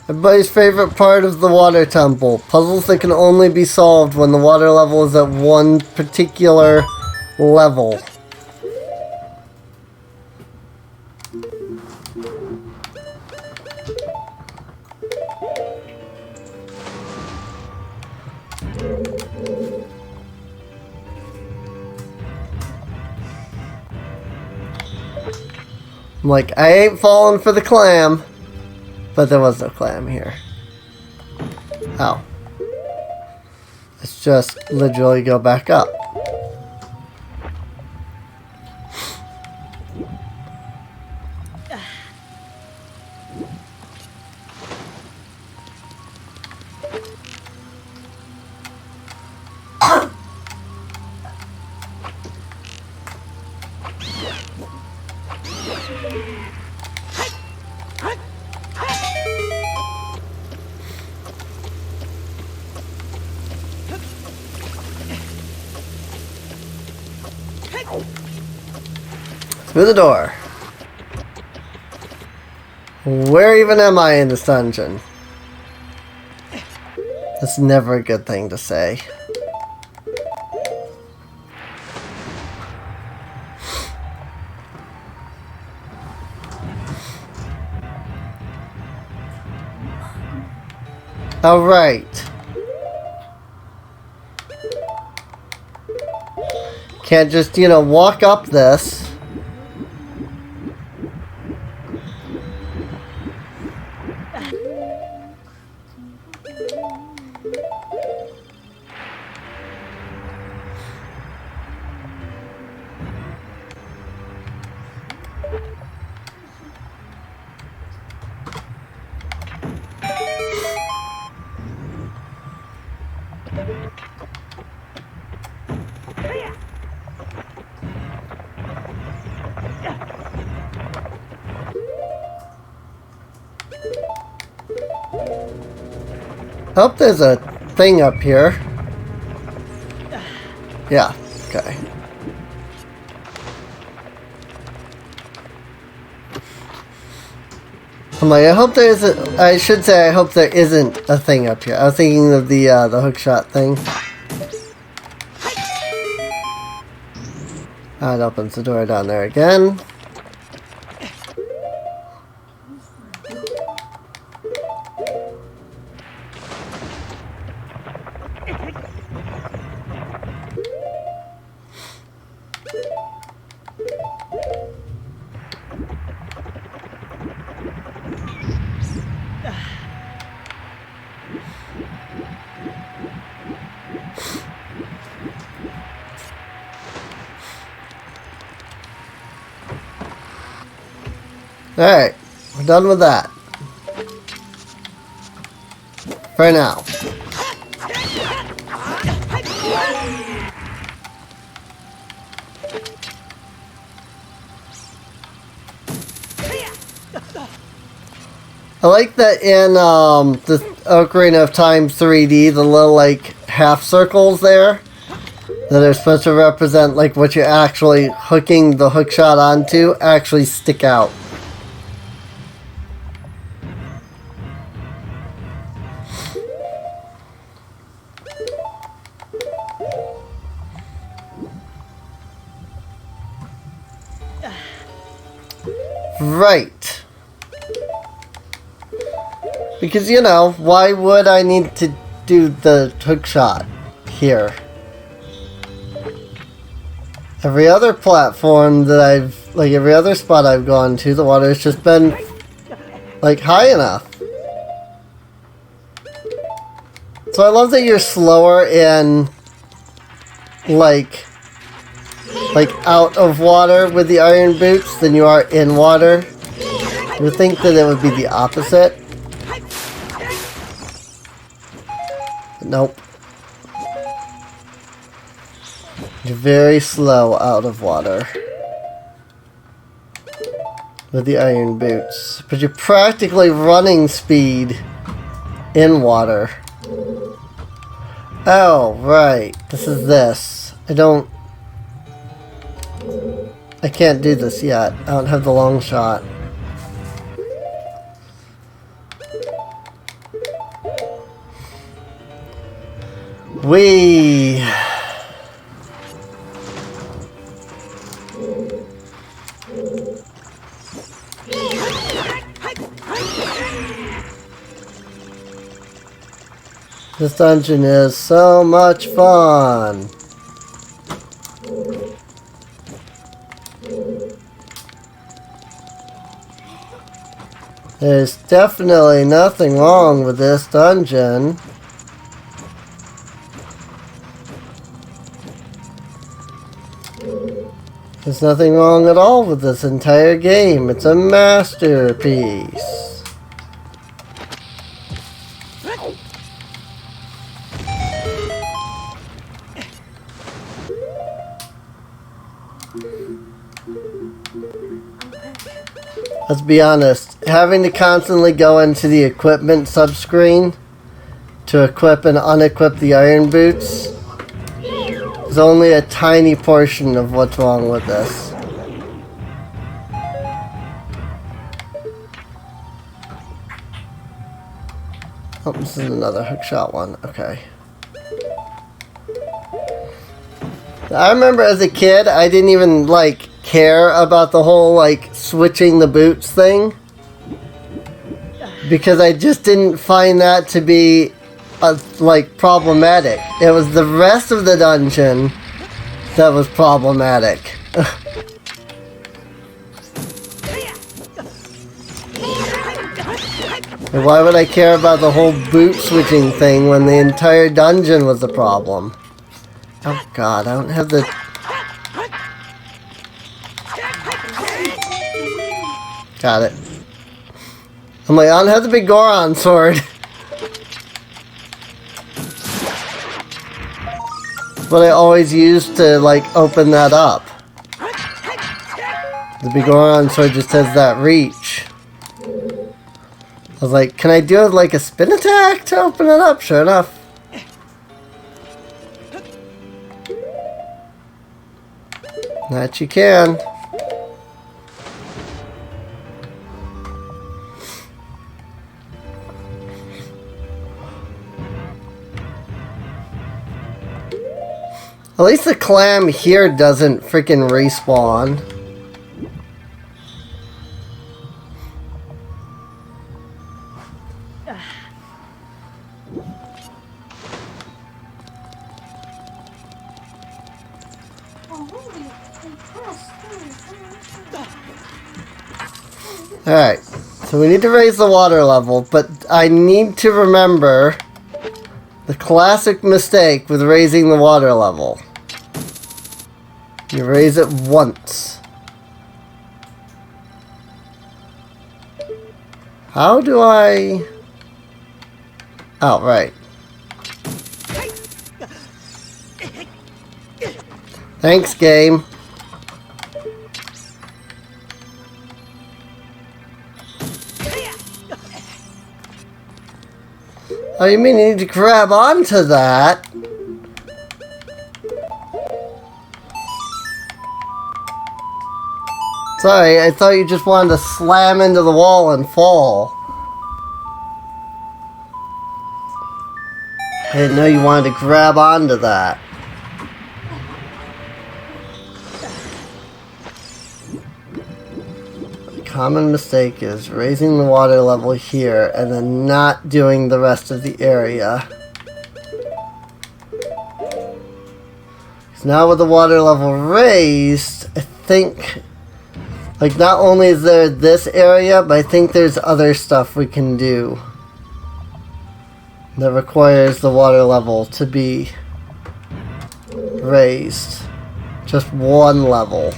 Everybody's favorite part of the water temple. Puzzles that can only be solved when the water level is at one particular level. I'm like, I ain't falling for the clam. But there was no clam here. Ow. Let's just literally go back up. Through the door. Where even am I in this dungeon? That's never a good thing to say. All right. Can't just, you know, walk up this. Hope there's a thing up here. Yeah, okay. I'm like, I hope there isn't, I should say I hope there isn't a thing up here. I was thinking of the hookshot thing. That opens the door down there again. Alright, we're done with that. For now. I like that in the Ocarina of Time 3D, the little like half circles there that are supposed to represent like what you're actually hooking the hookshot onto actually stick out. Right. Because, you know, why would I need to do the hook shot here? Every other platform that I've, like every other spot I've gone to, the water's just been, like, high enough. So I love that you're slower in, like out of water with the iron boots than you are in water. You would think that it would be the opposite. But nope. You're very slow out of water with the iron boots. But you're practically running speed in water. Oh, right. This is this. I can't do this yet. I don't have the long shot. Whee! This dungeon is so much fun. There's definitely nothing wrong with this dungeon. There's nothing wrong at all with this entire game. It's a masterpiece. Let's be honest, having to constantly go into the equipment subscreen to equip and unequip the iron boots is only a tiny portion of what's wrong with this. Oh, this is another hookshot one. Okay. I remember as a kid, I didn't even, like, care about the whole, like, switching the boots thing. Because I just didn't find that to be, like, problematic. It was the rest of the dungeon that was problematic. Why would I care about the whole boot switching thing when the entire dungeon was the problem? Oh god, I don't have the... Got it. I'm like, I don't have the big Goron sword. But I always used to, like, open that up. The big Goron sword just has that reach. was like, can I do like a spin attack to open it up? Sure enough. That you can. At least the clam here doesn't freaking respawn. Alright, so we need to raise the water level, but I need to remember the classic mistake with raising the water level. You raise it once. How do I... Oh, right. Thanks, game. Oh, you mean you need to grab onto that? Sorry, I thought you just wanted to slam into the wall and fall. I didn't know you wanted to grab onto that. The common mistake is raising the water level here and then not doing the rest of the area. Because now with the water level raised, I think... Like, not only is there this area, but I think there's other stuff we can do that requires the water level to be raised. Just one level.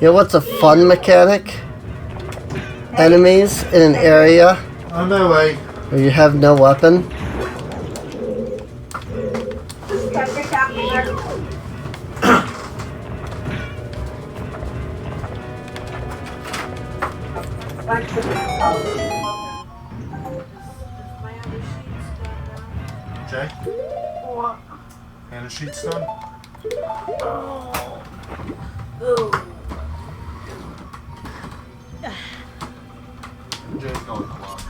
You know what's a fun mechanic? Enemies in an area On my way. where you have no weapon. Jay? And the sheet's done? Jay's going to walk.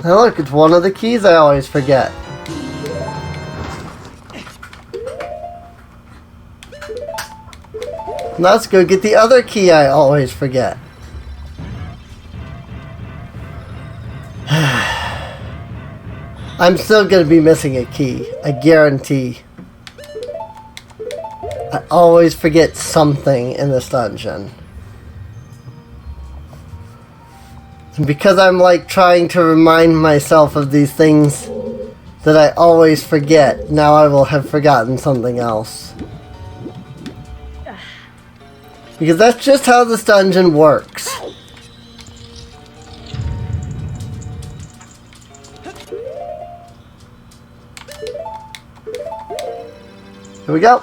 Hey look, it's one of the keys I always forget. Let's go get the other key I always forget. I'm still gonna be missing a key, I guarantee. I always forget something in this dungeon. And because I'm like trying to remind myself of these things that I always forget, now I will have forgotten something else. Because that's just how this dungeon works. Here we go.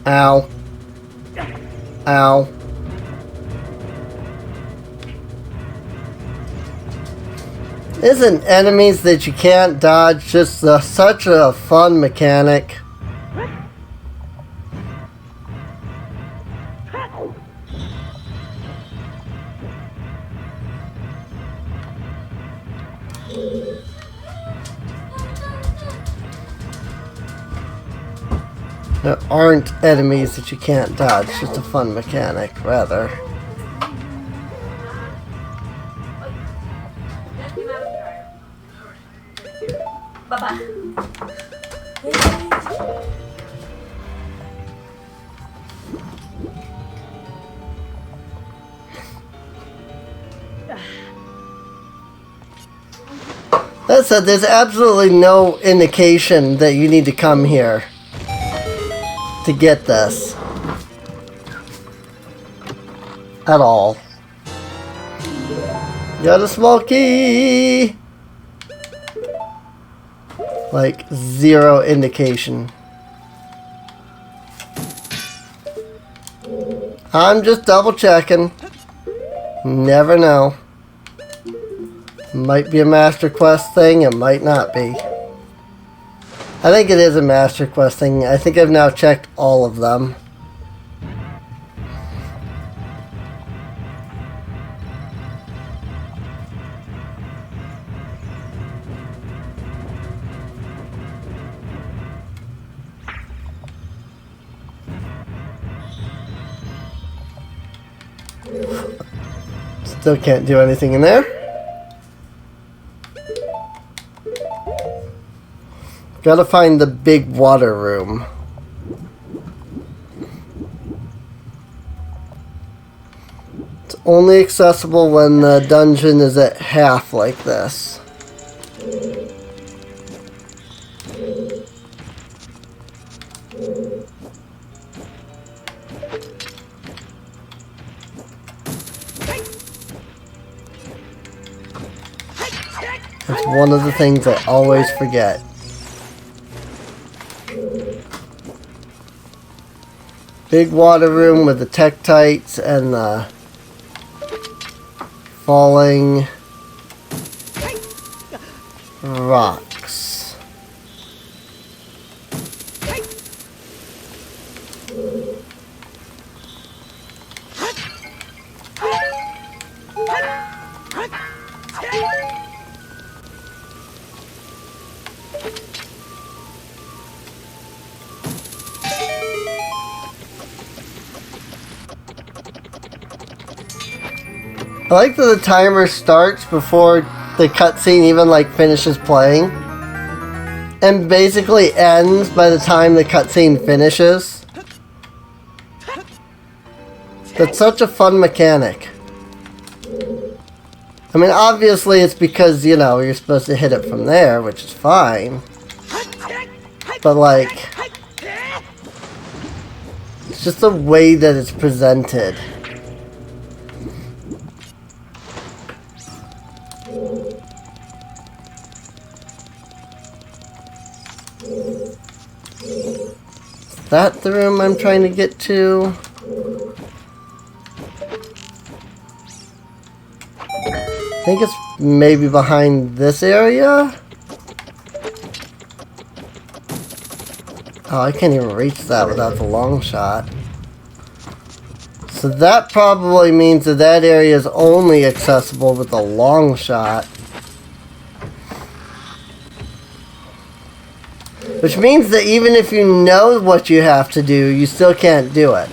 Ow. Ow. Isn't enemies that you can't dodge just such a fun mechanic? There aren't enemies that you can't dodge, just a fun mechanic, rather. That said, there's absolutely no indication that you need to come here to get this. At all. Got a small key! Like, zero indication. I'm just double checking. Never know. Might be a Master Quest thing, it might not be. I think it is a Master Quest thing. I think I've now checked all of them. Still can't do anything in there. Gotta find the big water room. It's only accessible when the dungeon is at half like this. That's one of the things I always forget. Big water room with the Tektites and the falling rocks. I like that the timer starts before the cutscene even like finishes playing, and basically ends by the time the cutscene finishes. That's such a fun mechanic. I mean, obviously it's because, you know, you're supposed to hit it from there, which is fine. But like, it's just the way that it's presented. Is that the room I'm trying to get to? I think it's maybe behind this area? Oh, I can't even reach that without the long shot. So that probably means that that area is only accessible with the long shot. Which means that even if you know what you have to do, you still can't do it.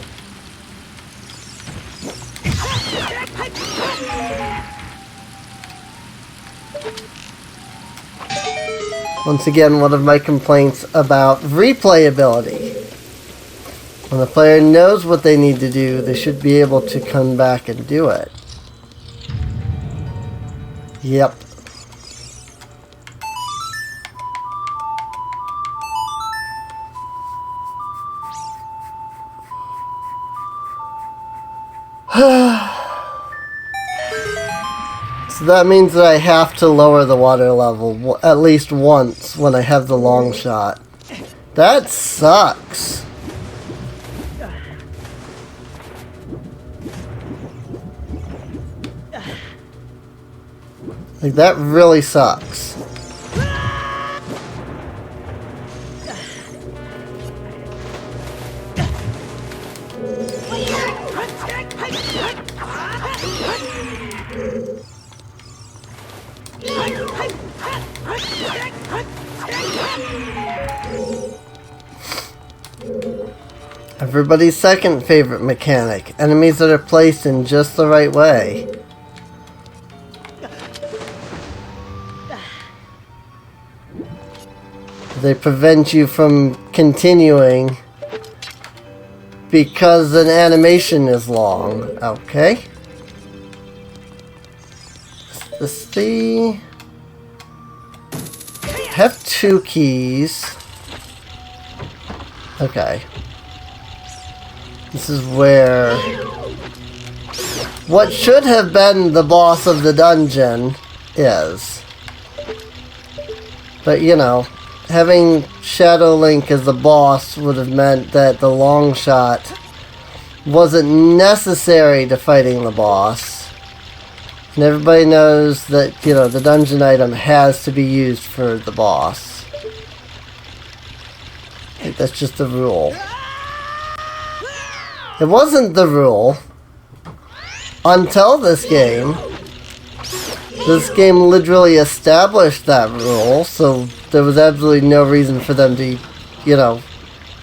Once again, one of my complaints about replayability. When the player knows what they need to do, they should be able to come back and do it. Yep. So that means that I have to lower the water level at least once when I have the long shot. That sucks. Like, that really sucks. Everybody's second favorite mechanic. Enemies that are placed in just the right way. They prevent you from continuing because an animation is long. Okay. Is this the... have 2 keys. Okay. This is where what should have been the boss of the dungeon is. But you know, having Shadow Link as the boss would have meant that the long shot wasn't necessary to fighting the boss. And everybody knows that, you know, the dungeon item has to be used for the boss. Like, that's just the rule. It wasn't the rule until this game. This game literally established that rule, so there was absolutely no reason for them to, you know,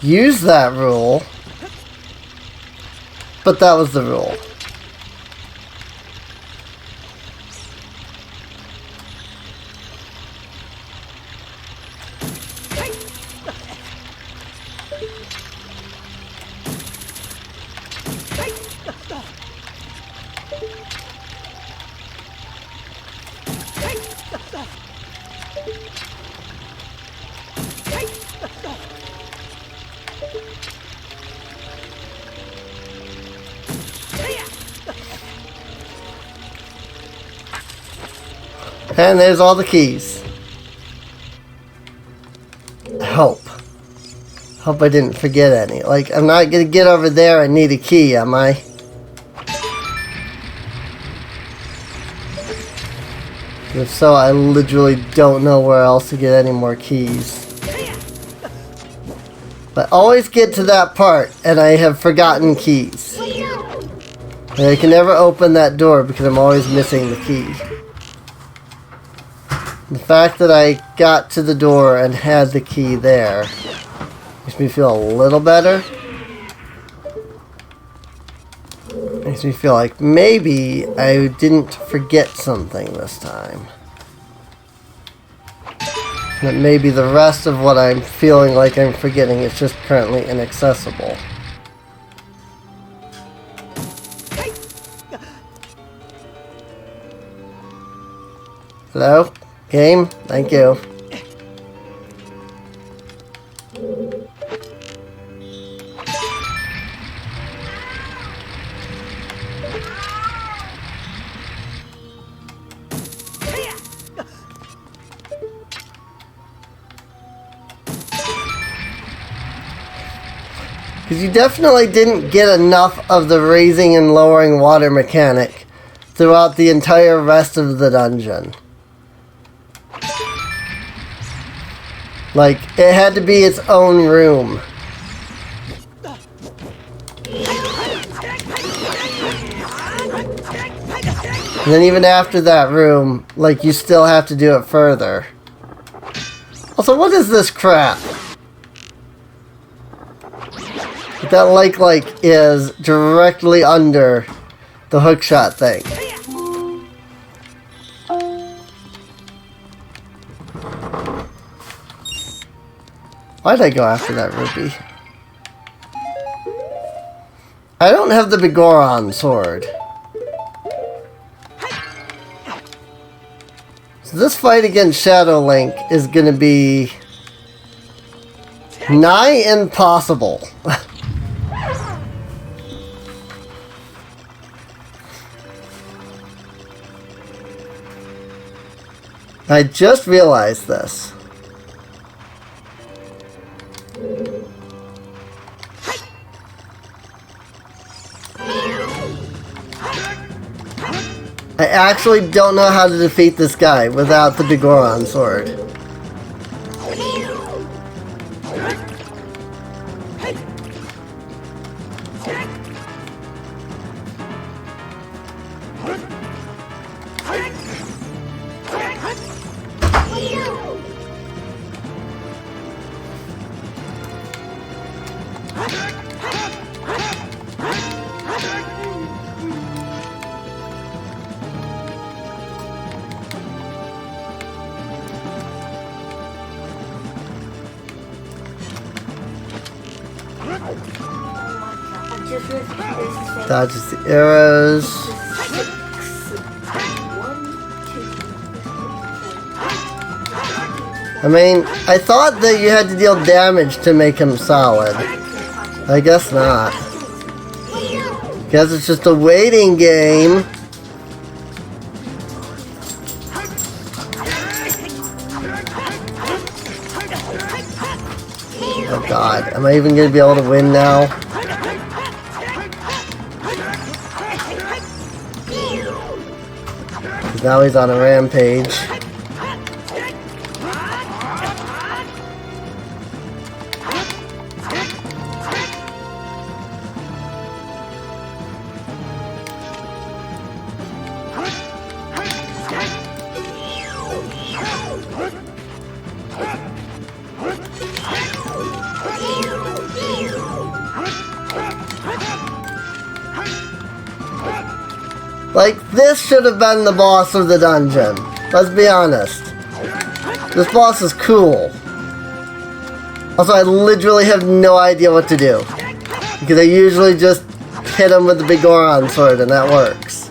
use that rule. But that was the rule. And there's all the keys. Hope I didn't forget any. Like, I'm not gonna get over there and need a key, am I? If so, I literally don't know where else to get any more keys. But I always get to that part, and I have forgotten keys. And I can never open that door because I'm always missing the key. The fact that I got to the door and had the key there makes me feel a little better. Makes me feel like maybe I didn't forget something this time. That maybe the rest of what I'm feeling like I'm forgetting is just currently inaccessible. Hello? Game? Thank you. Because you definitely didn't get enough of the raising and lowering water mechanic throughout the entire rest of the dungeon. Like, it had to be its own room. And then even after that room, like, you still have to do it further. Also, what is this crap? That like is directly under the hookshot thing. Why did I go after that rupee? I don't have the Begoron sword. So this fight against Shadow Link is going to be nigh impossible. I just realized this. I actually don't know how to defeat this guy without the Begoron sword. Dodges the arrows. I mean, I thought that you had to deal damage to make him solid. I guess not. Guess it's just a waiting game. Oh god, am I even gonna be able to win now? Now he's on a rampage. Like, this should have been the boss of the dungeon. Let's be honest. This boss is cool. Also, I literally have no idea what to do. Because I usually just hit him with the big Goron sword and that works.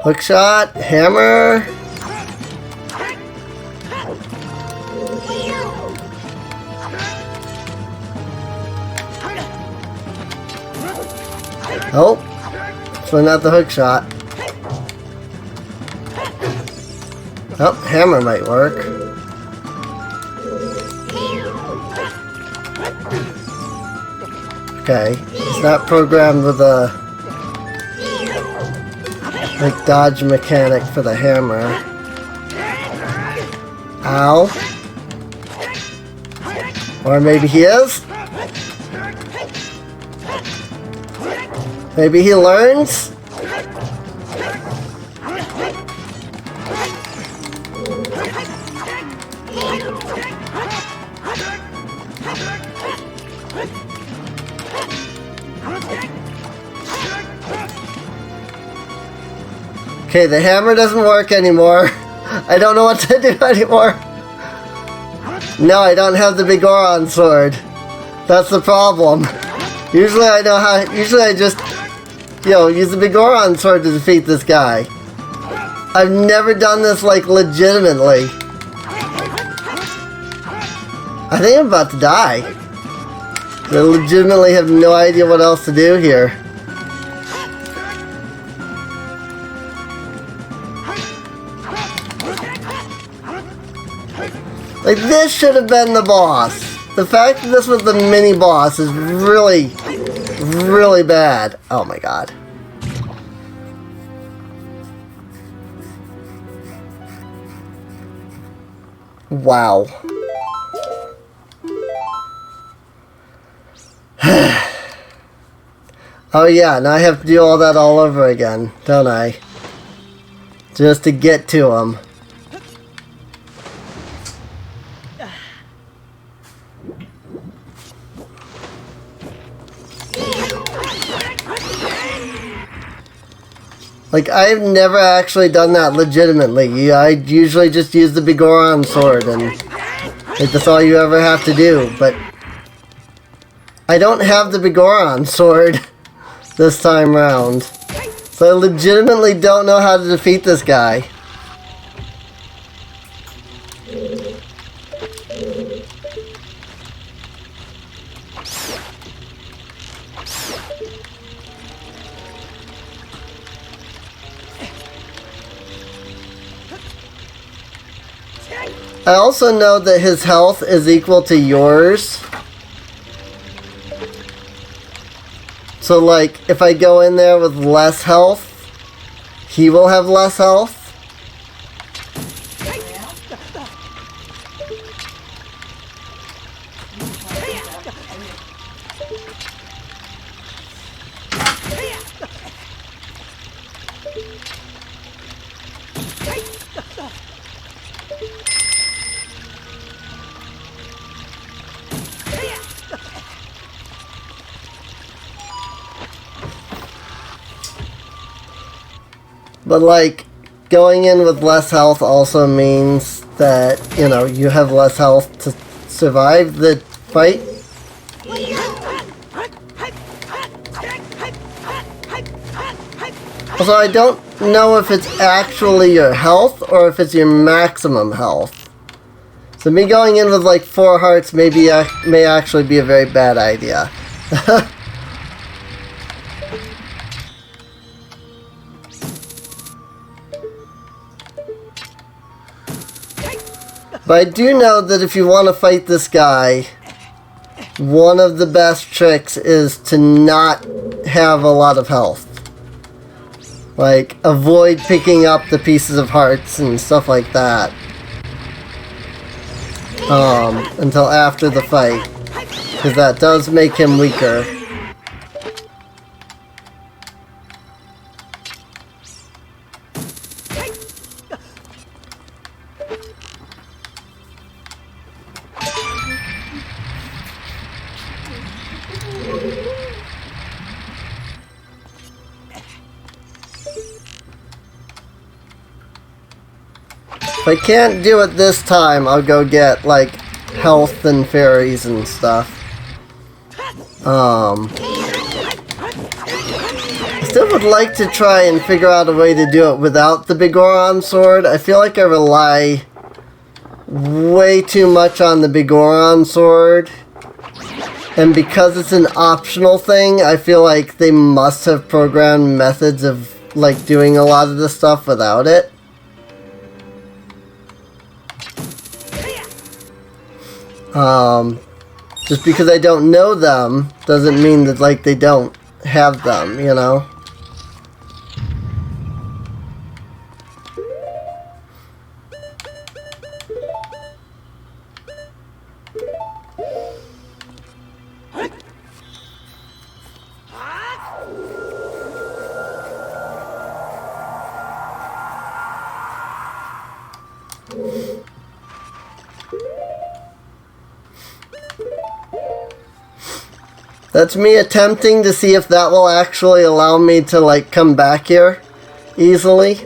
Hook shot, hammer. Oh, so not the hook shot. Oh, hammer might work. Okay, it's not programmed with a like dodge mechanic for the hammer. Ow. Or maybe he is? Maybe he learns? Okay, the hammer doesn't work anymore. I don't know what to do anymore. No, I don't have the big Goron sword. That's the problem. Usually I know how, usually I just, use the big Goron sword to defeat this guy. I've never done this, like, legitimately. I think I'm about to die. I legitimately have no idea what else to do here. Like, this should have been the boss. The fact that this was the mini boss is really, really bad. Oh my god. Wow. Oh yeah, now I have to do all that all over again, don't I? Just to get to him. Like, I've never actually done that legitimately. I usually just use the big Goron sword, and like, that's all you ever have to do, but I don't have the big Goron sword this time round. So I legitimately don't know how to defeat this guy. I also know that his health is equal to yours. So, like, if I go in there with less health, he will have less health. But, like, going in with less health also means that, you know, you have less health to survive the fight. Also, I don't know if it's actually your health or if it's your maximum health. So me going in with like 4 hearts may actually be a very bad idea. But I do know that if you want to fight this guy, one of the best tricks is to not have a lot of health. Like, avoid picking up the pieces of hearts and stuff like that. Until after the fight. Because that does make him weaker. If I can't do it this time, I'll go get, like, health and fairies and stuff. I still would like to try and figure out a way to do it without the Bigoron sword. I feel like I rely way too much on the Bigoron sword. And because it's an optional thing, I feel like they must have programmed methods of, like, doing a lot of this stuff without it. Just because I don't know them doesn't mean that, like, they don't have them, you know? That's me attempting to see if that will actually allow me to, like, come back here easily.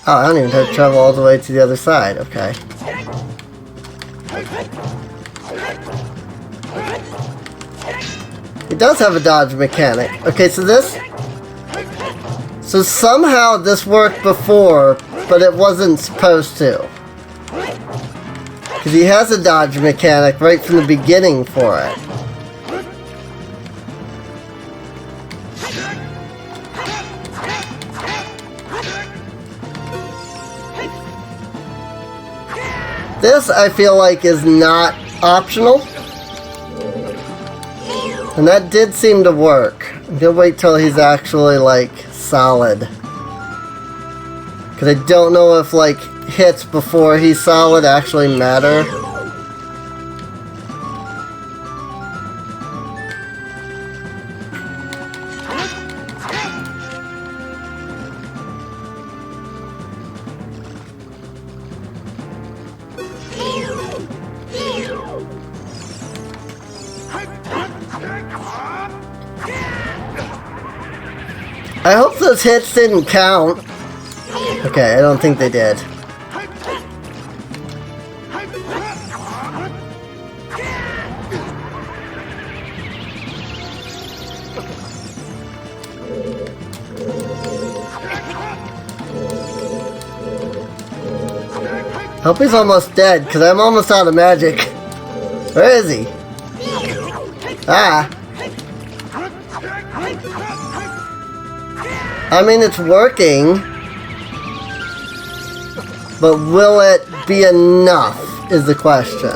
Oh, I don't even have to travel all the way to the other side. Okay. It does have a dodge mechanic. Okay, so this... So somehow this worked before, but it wasn't supposed to. Because he has a dodge mechanic right from the beginning for it. This, I feel like, is not optional. And that did seem to work. I'm gonna wait till he's actually, like, solid. Because I don't know if, like, hits before he's solid actually matter. I hope those hits didn't count. Okay, I don't think they did. I hope he's almost dead, because I'm almost out of magic. Where is he? Ah. I mean, it's working, but will it be enough, is the question.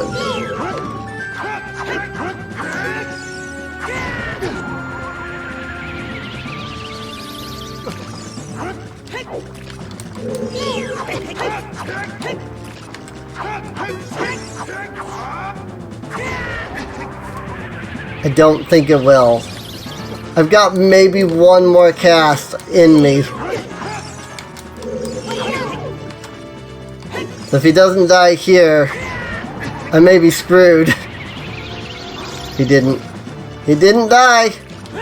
I don't think it will. I've got maybe one more cast in me. So if he doesn't die here, I may be screwed. He didn't. He didn't die.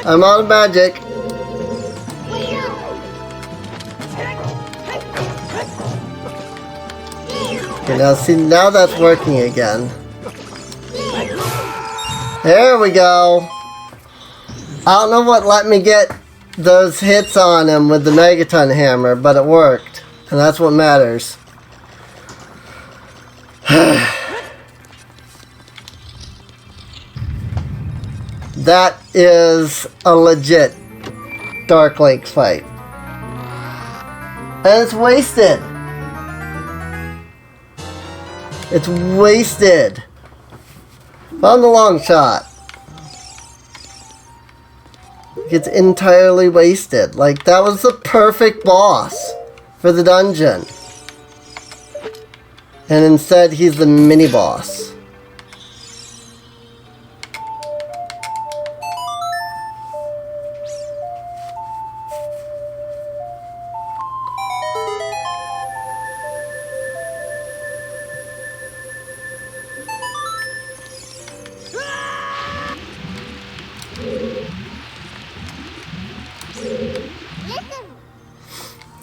I'm out of magic. Okay, now see, now that's working again. There we go. I don't know what let me get those hits on him with the Megaton hammer, but it worked. And that's what matters. That is a legit Dark Lake fight. And it's wasted. It's wasted. Found the long shot. It's entirely wasted. Like, that was the perfect boss for the dungeon. And instead, he's the mini boss.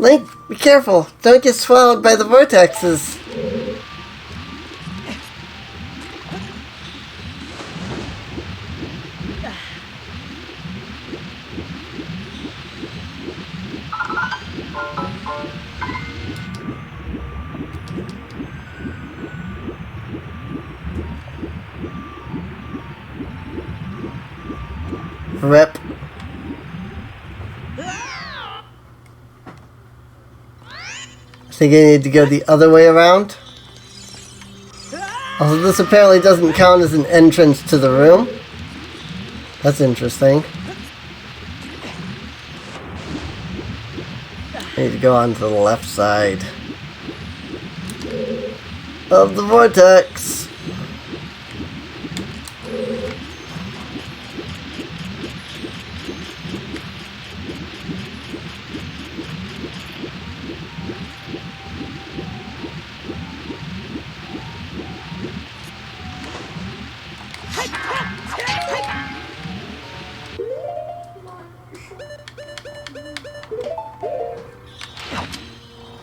Link, be careful. Don't get swallowed by the vortexes. Rip. I think I need to go the other way around. Also, this apparently doesn't count as an entrance to the room. That's interesting. I need to go on to the left side of the vortex.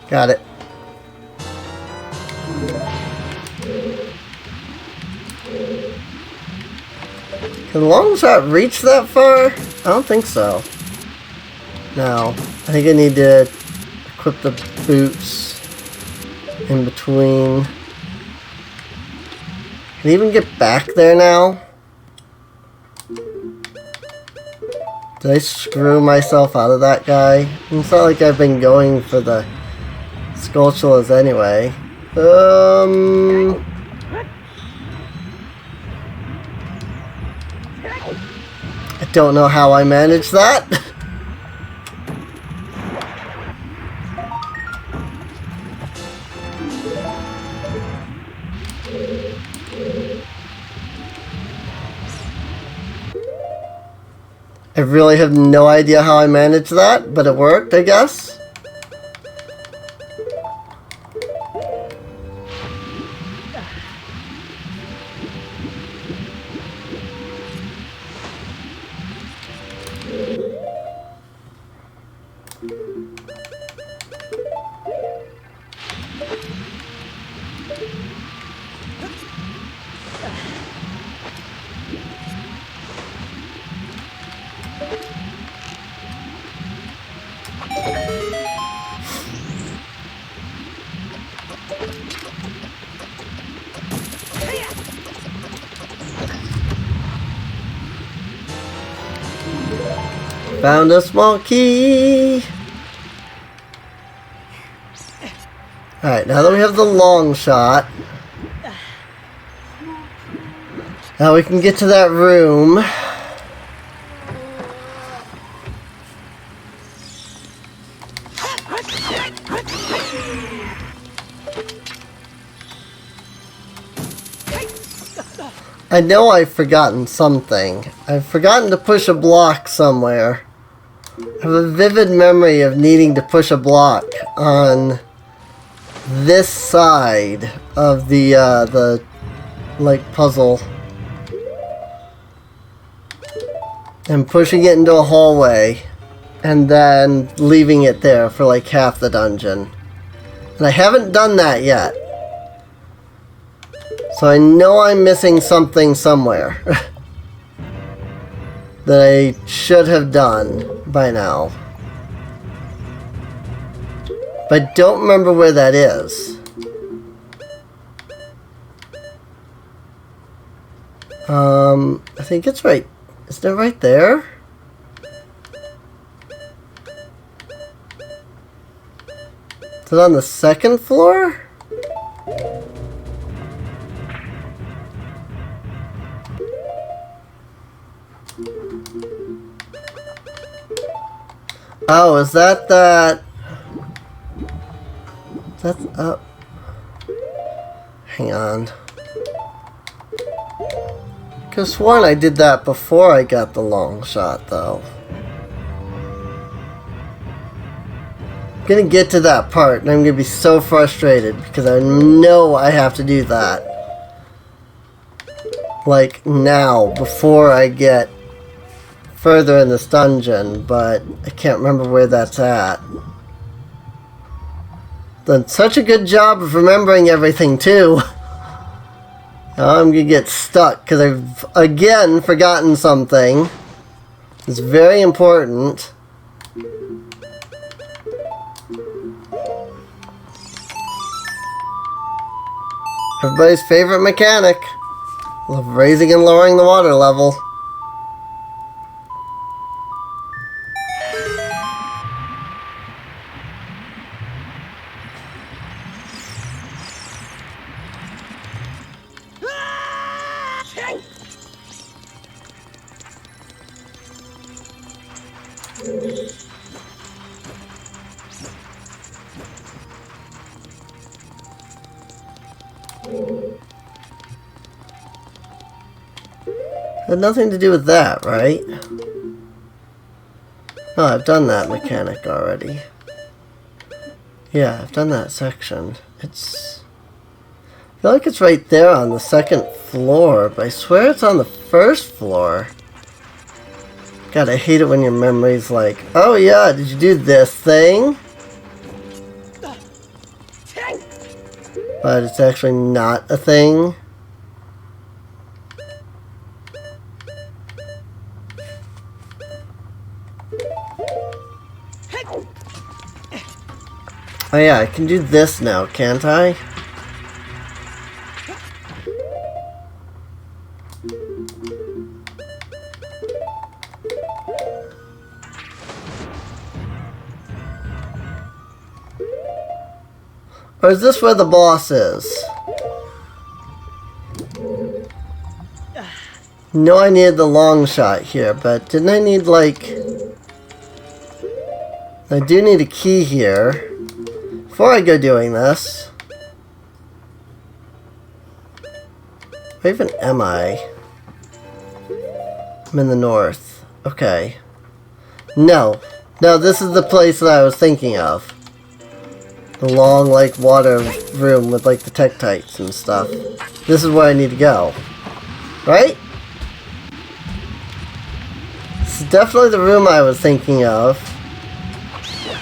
Got it. Can the long shot reach that far? I don't think so. No. I think I need to equip the boots in between. Can I even get back there now? Did I screw myself out of that guy? It's not like I've been going for the Skulltulas anyway. I don't know how I managed that. I really have no idea how I managed that, but it worked, I guess. Found a small key. Alright, now that we have the long shot, now we can get to that room. I know I've forgotten something. I've forgotten to push a block somewhere. I have a vivid memory of needing to push a block on this side of the like puzzle and pushing it into a hallway and then leaving it there for like half the dungeon. And I haven't done that yet. So I know I'm missing something somewhere that I should have done by now. But I don't remember where that is. I think it's right. Is that right there? Is it on the second floor? Oh, is that that? That's up. Hang on. Could've sworn I did that before I got the long shot, though. I'm gonna get to that part, and I'm gonna be so frustrated because I know I have to do that. Like now, before I get further in this dungeon, but I can't remember where that's at. Done such a good job of remembering everything, too. Now I'm gonna get stuck because I've again forgotten something. It's very important. Everybody's favorite mechanic. Love raising and lowering the water level. Had nothing to do with that, right? No, I've done that mechanic already. Yeah, I've done that section. I feel like it's right there on the second floor, but I swear it's on the first floor. God, I hate it when your memory's like, oh yeah, did you do this thing? But it's actually not a thing. Oh yeah, I can do this now, can't I? Or is this where the boss is? No, I needed the long shot here, but didn't I need, like... I do need a key here. Before I go doing this... Where even am I? I'm in the north. Okay. No. No, this is the place that I was thinking of. The long, like, water room with, like, the Tektites and stuff. This is where I need to go. Right? This is definitely the room I was thinking of.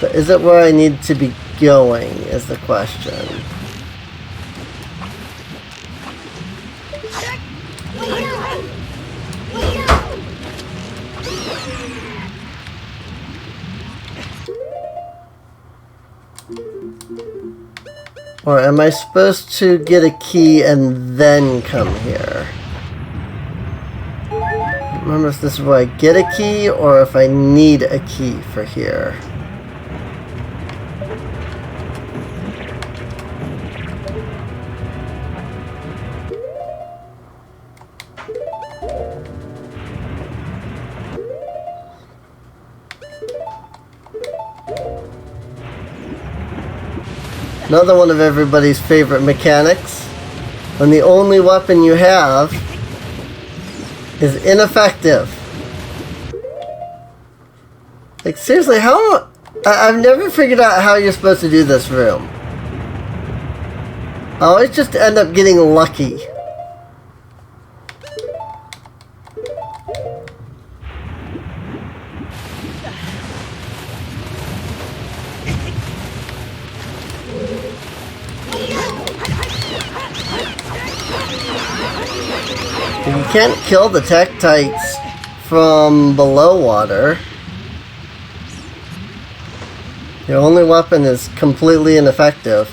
But is it where I need to be going, is the question. Or am I supposed to get a key and then come here? I don't remember if this is where I get a key or if I need a key for here. Another one of everybody's favorite mechanics. When the only weapon you have is ineffective. Like, seriously, how... I've never figured out how you're supposed to do this room. I always just end up getting lucky. You can't kill the Tektites from below water. Your only weapon is completely ineffective.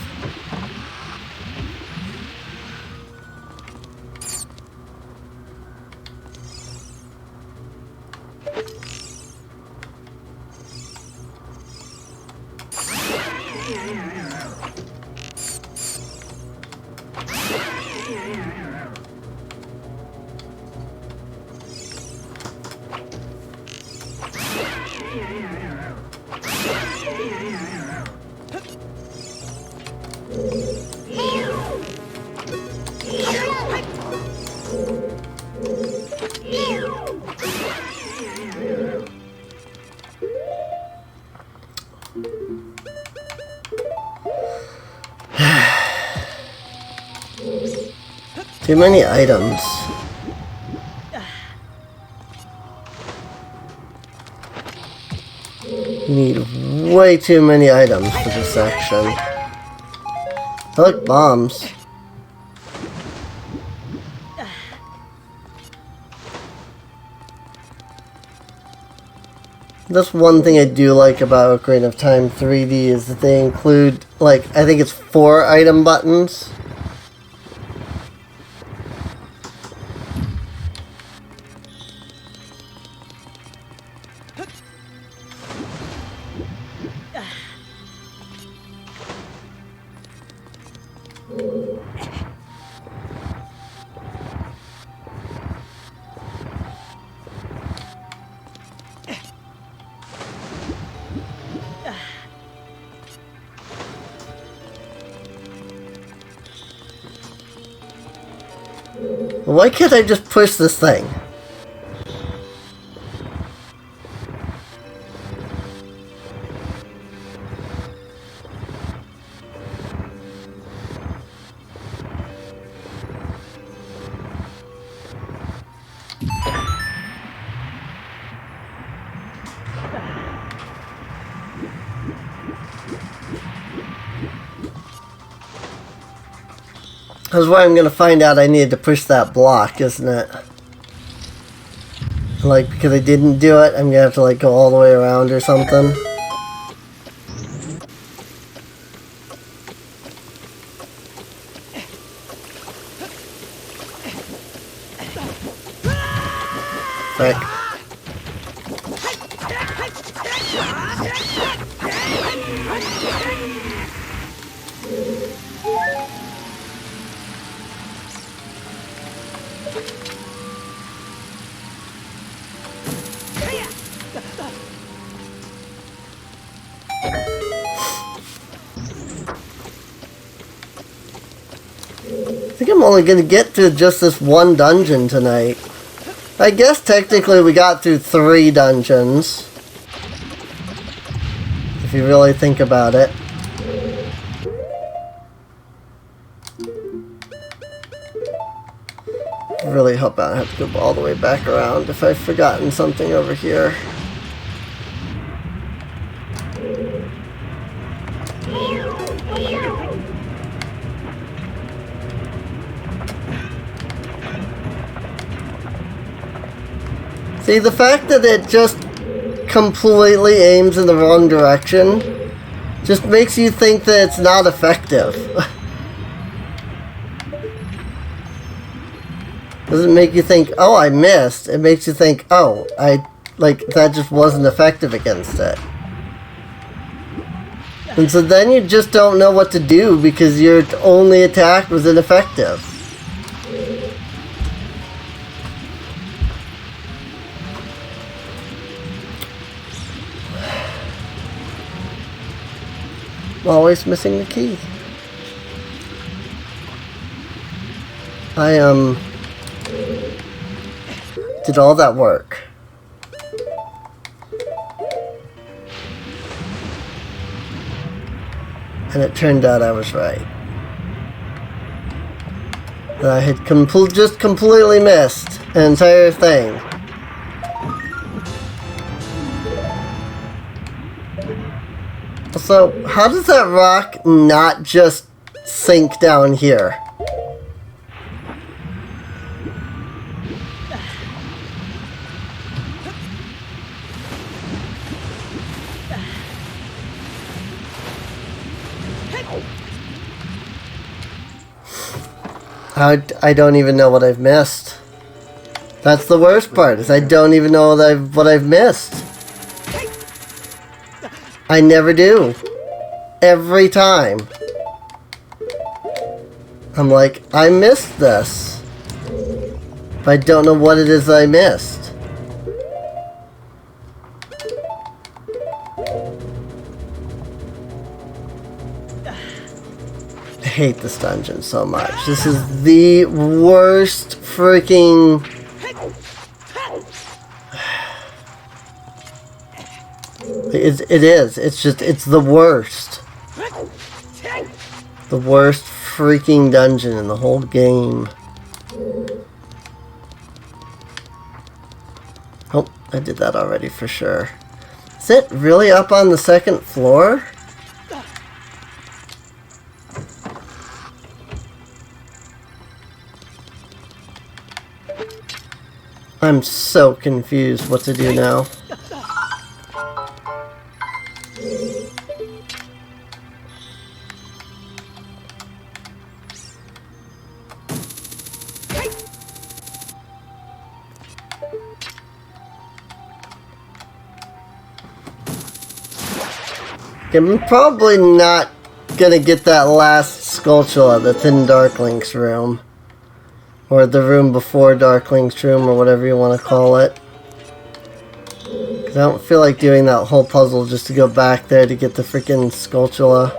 Too many items. You need way too many items for this section. I like bombs. That's one thing I do like about Ocarina of Time 3D is that they include, like, I think it's 4 item buttons. Why can't I just push this thing? That's why I'm gonna find out I need to push that block, isn't it? Like, because I didn't do it, I'm gonna have to, like, go all the way around or something. Frick. I think I'm only gonna get through just this one dungeon tonight. I guess technically we got through 3 dungeons. If you really think about it. I really hope I don't have to go all the way back around if I've forgotten something over here. See, the fact that it just completely aims in the wrong direction just makes you think that it's not effective. Doesn't make you think, oh, I missed. It makes you think, oh, that just wasn't effective against it. And so then you just don't know what to do because your only attack was ineffective. Always missing the key. I did all that work. And it turned out I was right. That I had just completely missed an entire thing. So, how does that rock not just sink down here? I don't even know what I've missed. That's the worst part, is I don't even know what I've missed. I never do. Every time. I'm like, I missed this. But I don't know what it is that I missed. I hate this dungeon so much. This is the worst freaking... It is. It's just, it's the worst. The worst freaking dungeon in the whole game. Oh, I did that already for sure. Is it really up on the second floor? I'm so confused what to do now. I'm probably not gonna get that last Skulltula that's in Darklink's room. Or the room before Darklink's room, or whatever you want to call it. 'Cause I don't feel like doing that whole puzzle just to go back there to get the freaking Skulltula.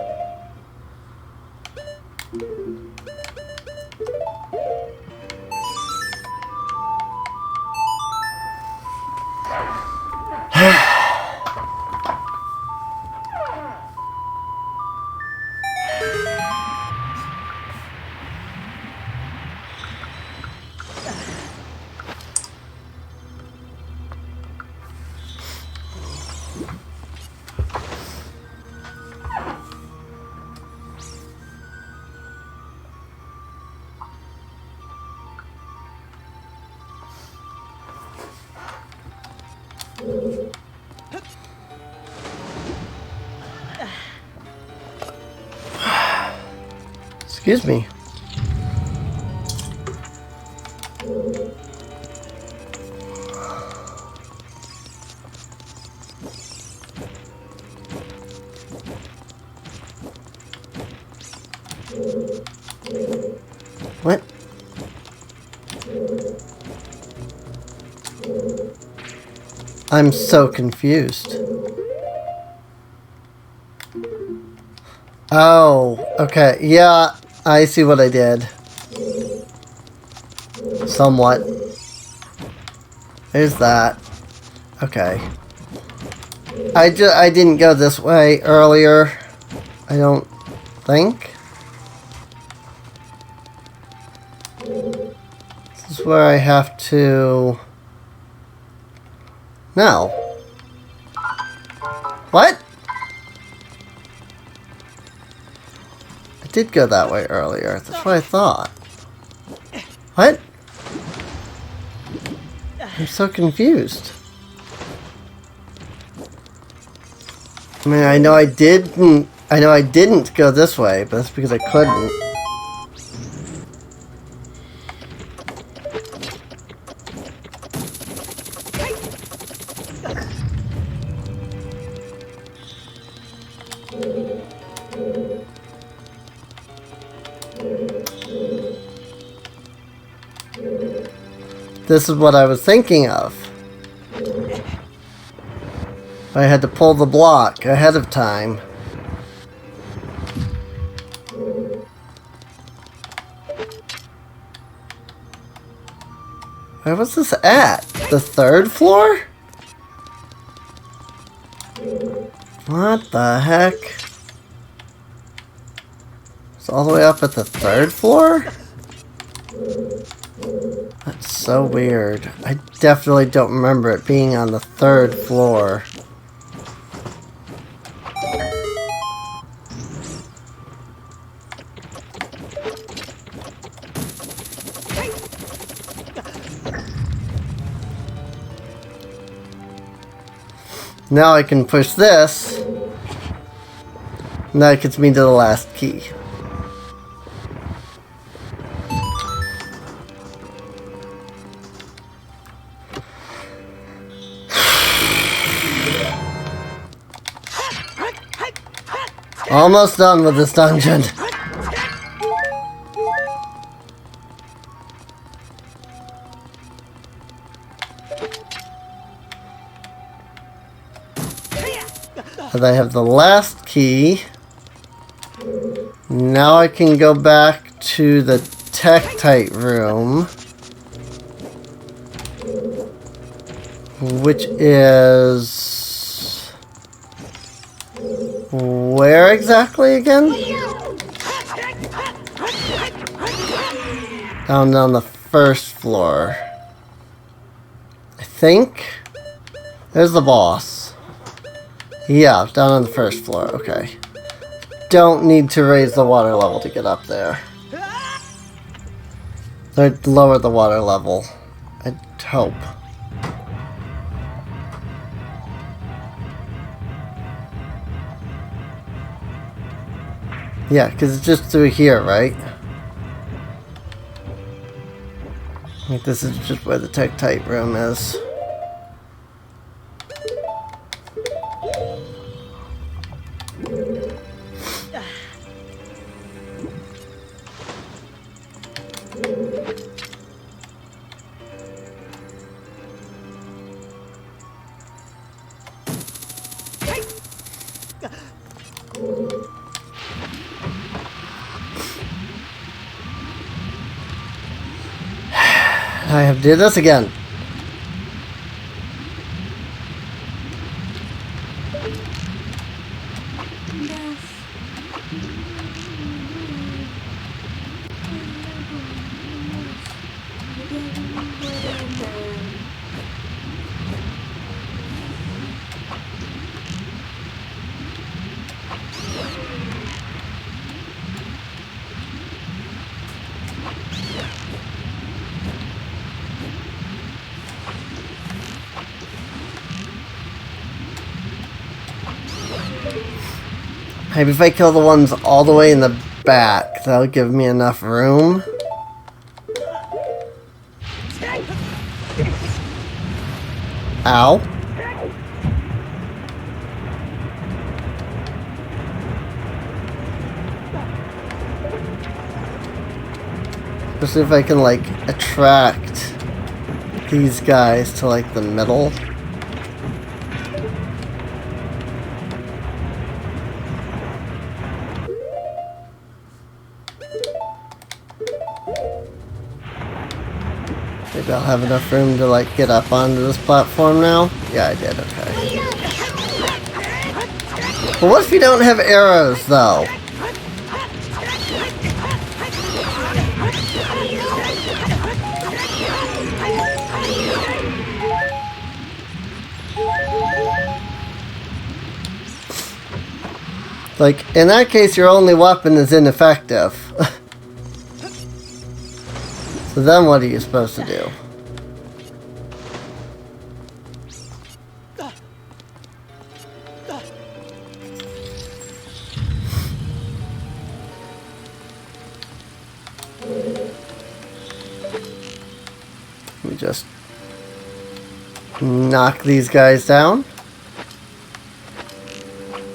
Excuse me. What? I'm so confused. Oh, okay. Yeah, I see what I did. Somewhat. There's that. Okay. I didn't go this way earlier. I don't think. This is where I have to... No. What? I did go that way earlier. That's what I thought. What? I'm so confused. I mean, I know I didn't go this way, but that's because I couldn't. This is what I was thinking of. I had to pull the block ahead of time. Where was this at? The third floor? What the heck? It's all the way up at the third floor? That's so weird. I definitely don't remember it being on the third floor. Now I can push this. And that gets me to the last key. Almost done with this dungeon. And I have the last key. Now I can go back to the Tektite room, which is where exactly again? Down on the first floor, I think. There's the boss. Yeah, down on the first floor. Okay. Don't need to raise the water level to get up there. Or lower the water level. I'd hope. Yeah, because it's just through here, right? Like, this is just where the Tektite room is. I have to do this again. Maybe if I kill the ones all the way in the back, that'll give me enough room. Ow. Especially if I can, like, attract these guys to, like, the middle. Maybe I'll have enough room to, like, get up onto this platform now? Yeah, I did, okay. But what if you don't have arrows, though? Like, in that case, your only weapon is ineffective. So then what are you supposed to do? Let me just knock these guys down.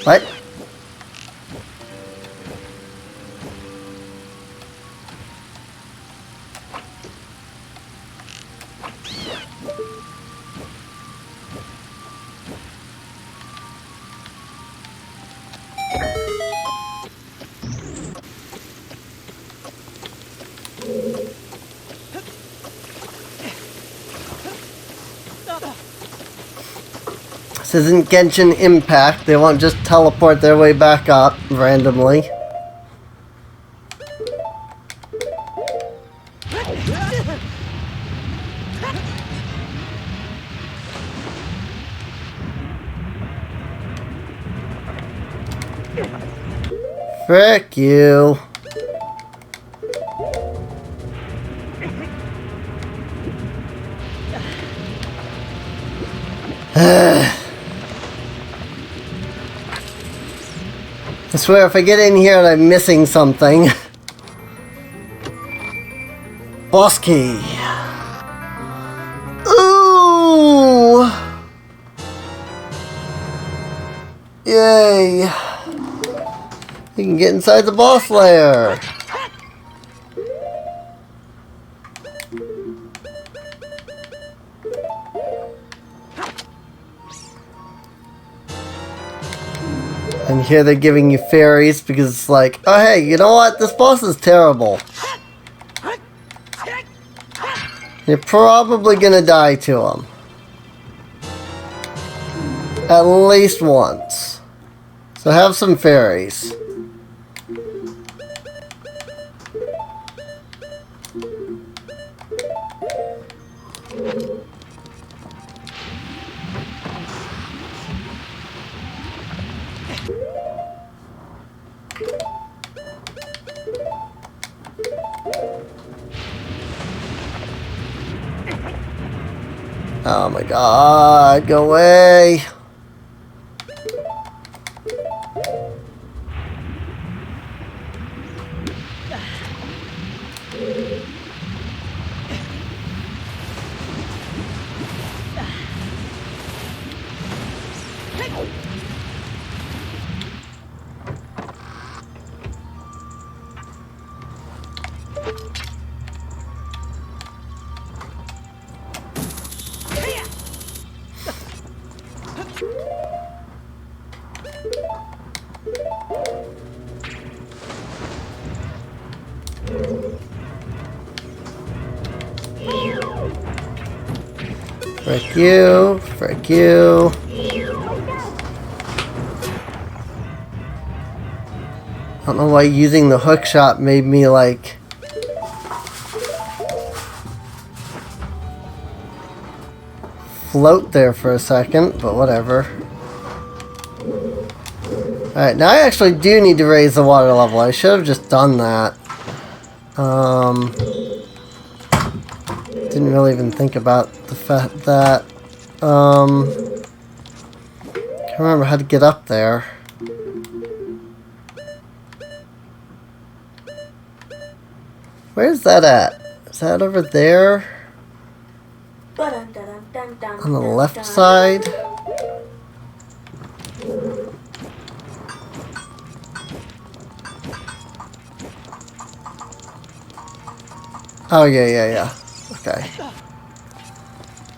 What? This isn't Genshin Impact. They won't just teleport their way back up randomly. Frick you. I swear if I get in here and I'm missing something. Boss key. Ooh! Yay! You can get inside the boss lair. And here they're giving you fairies because it's like, oh hey, you know what? This boss is terrible. You're probably gonna die to him. At least once. So have some fairies. Oh my god, go away. Frick you, frick you. I don't know why using the hook shot made me like float there for a second, but whatever. Alright, now I actually do need to raise the water level. I should have just done that. Didn't really even think about the fact that can't remember how to get up there. Where's that at? Is that over there? On the left side? Oh, yeah. Okay.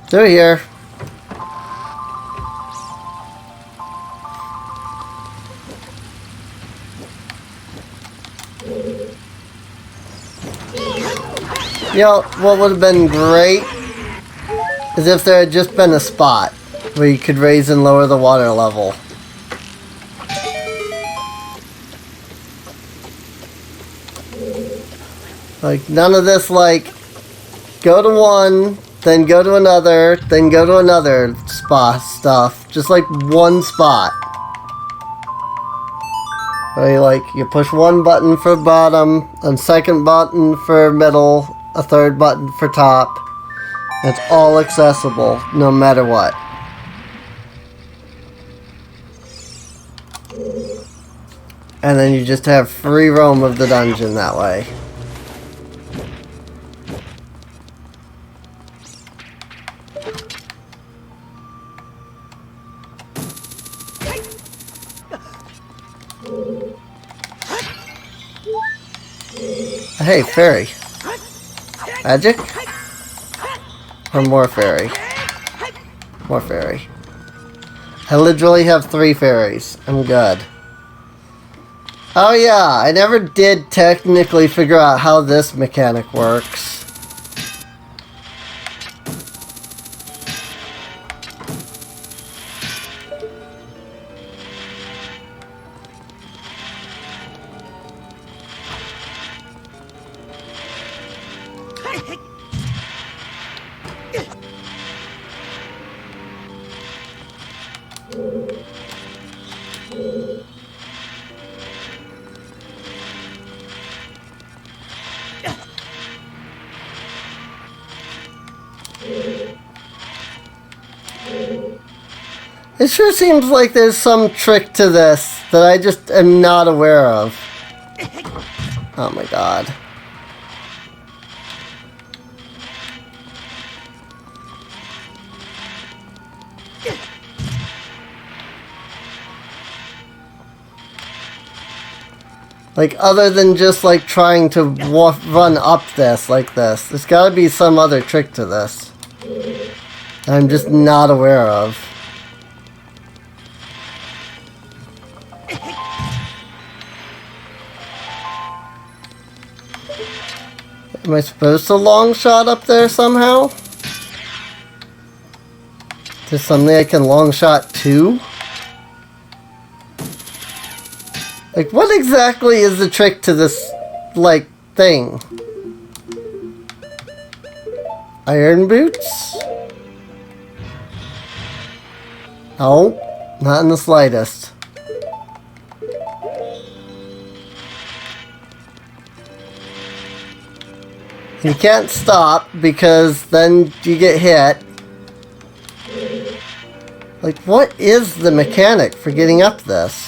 Through here. You know, what would have been great is if there had just been a spot where you could raise and lower the water level. Like, none of this, like, go to one, then go to another, then go to another spot stuff. Just, like, one spot. Where, like, you push one button for bottom, a second button for middle, a third button for top. It's all accessible, no matter what. And then you just have free roam of the dungeon that way. Hey, fairy. Magic? Or more fairy? More fairy. I literally have 3 fairies. I'm good. Oh yeah, I never did technically figure out how this mechanic works. It sure seems like there's some trick to this that I just am not aware of. Oh my god. Like, other than just, like, trying to run up this like this. There's gotta be some other trick to this. I'm just not aware of. Am I supposed to long shot up there somehow? There's something I can long shot to? Like, what exactly is the trick to this, like, thing? Iron boots? Oh, not in the slightest. You can't stop because then you get hit. Like, what is the mechanic for getting up this?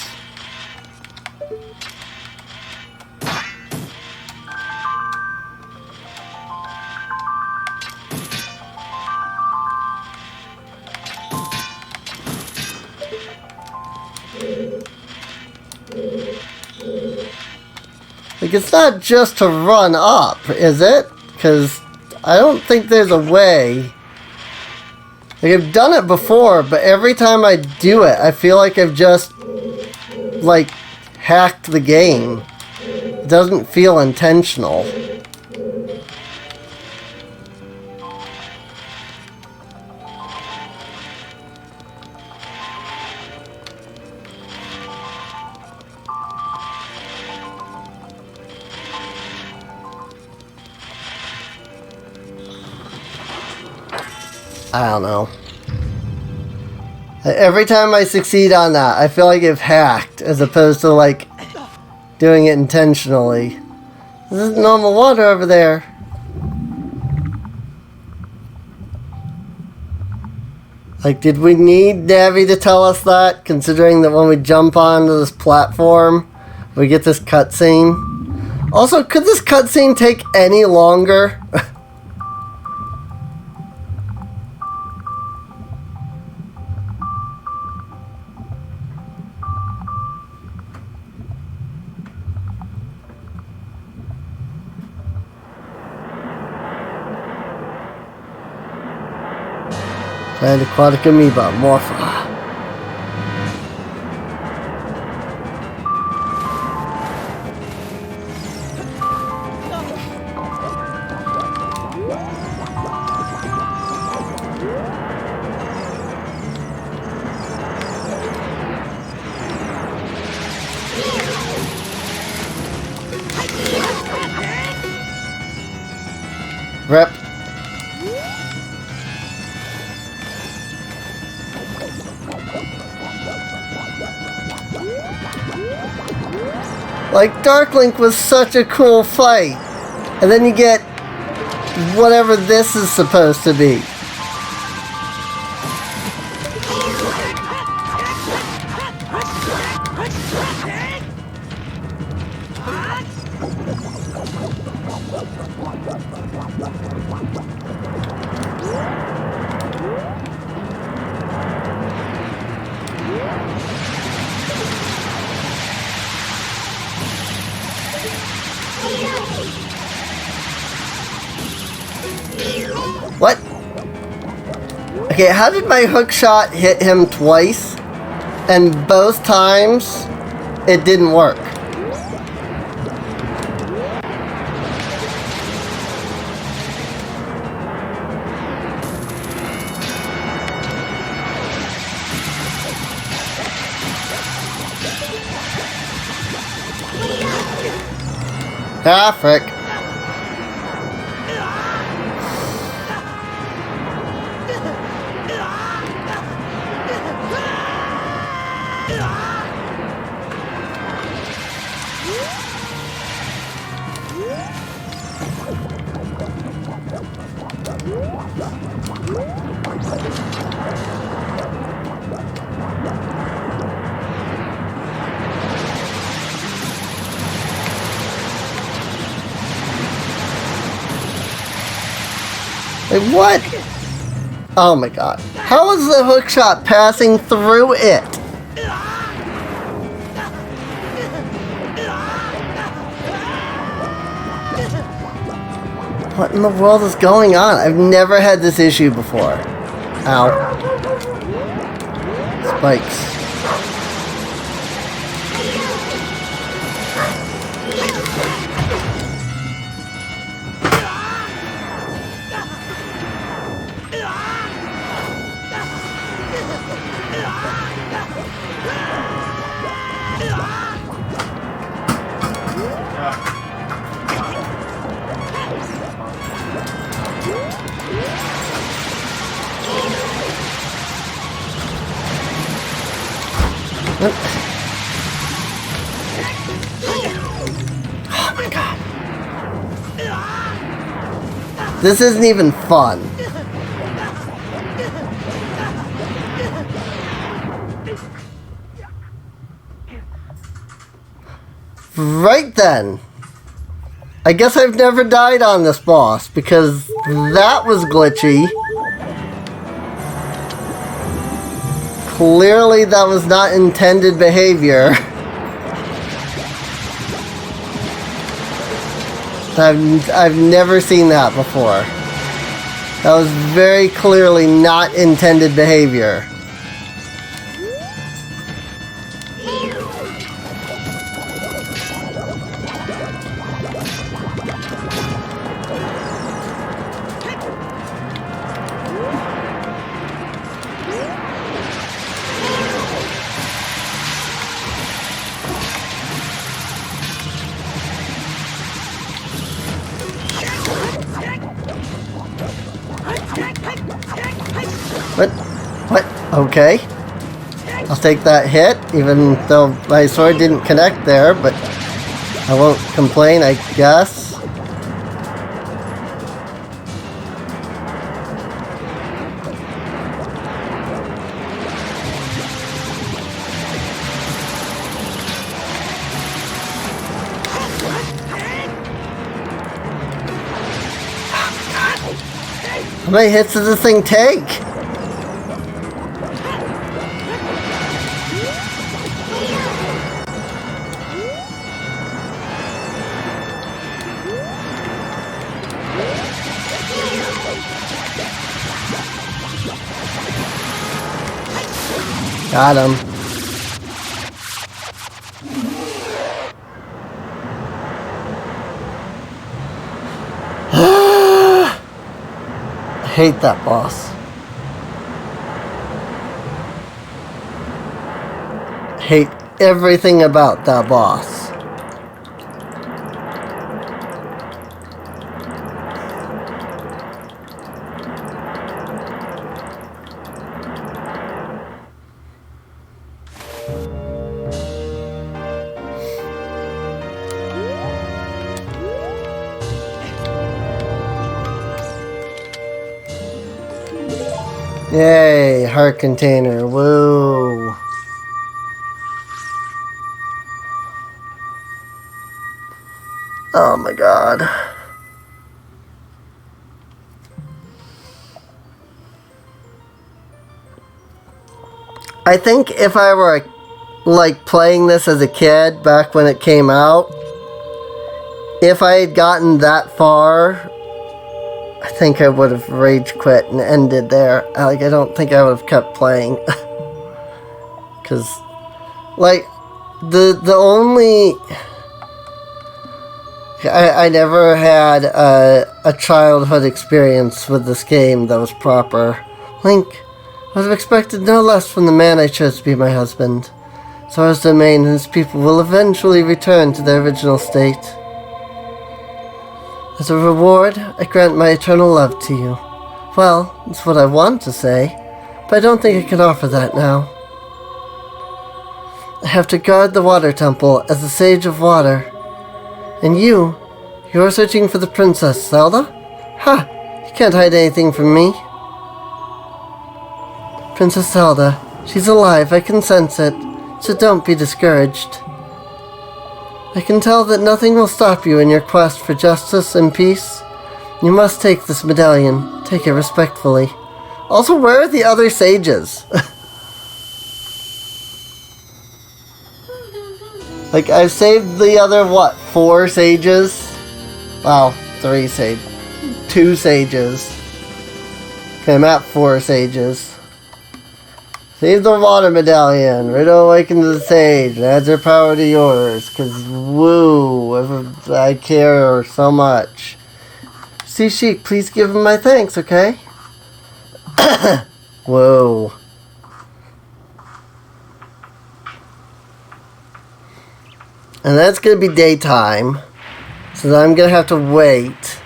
Like, it's not just to run up, is it? Because I don't think there's a way. Like, I've done it before, but every time I do it, I feel like I've just, like, hacked the game. It doesn't feel intentional. I don't know. Every time I succeed on that, I feel like I've hacked, as opposed to, like, doing it intentionally. This is normal water over there. Like, did we need Navi to tell us that, considering that when we jump onto this platform, we get this cutscene? Also, could this cutscene take any longer? And aquatic amoeba, Morpha. Rep. Like, Dark Link was such a cool fight. And then you get whatever this is supposed to be. What? Okay, how did my hook shot hit him twice? And both times, it didn't work. Ah, frick. Like, what? Oh my god. How is the hook shot passing through it? What in the world is going on? I've never had this issue before. Ow. Spikes. Oh my god. This isn't even fun. Right then. I guess I've never died on this boss because that was glitchy. Clearly that was not intended behavior. I've never seen that before. That was very clearly not intended behavior. What? Okay. I'll take that hit, even though my sword didn't connect there, but I won't complain, I guess. How many hits does this thing take? Got him. I hate that boss. Hate everything about that boss. Yay, heart container, woo. Oh my god. I think if I were like playing this as a kid back when it came out, if I had gotten that far, I think I would have rage quit and ended there. Like, I don't think I would have kept playing. Because, like, the only... I never had a childhood experience with this game that was proper. Link, I would have expected no less from the man I chose to be my husband. Sora's domain and his people will eventually return to their original state. As a reward, I grant my eternal love to you. Well, it's what I want to say, but I don't think I can offer that now. I have to guard the water temple as the Sage of Water. And you are searching for the Princess Zelda? Ha! You can't hide anything from me. Princess Zelda, she's alive, I can sense it, so don't be discouraged. I can tell that nothing will stop you in your quest for justice and peace. You must take this medallion. Take it respectfully. Also, where are the other sages? Like, I've saved the other, what, 4 sages? Well, 3 sages. 2 sages. Okay, I'm at 4 sages. Save the water medallion. Riddle awakens the sage. Adds her power to yours. Cause, woo, I care so much. See, Sheik, please give him my thanks, okay? Whoa. And that's going to be daytime. So I'm going to have to wait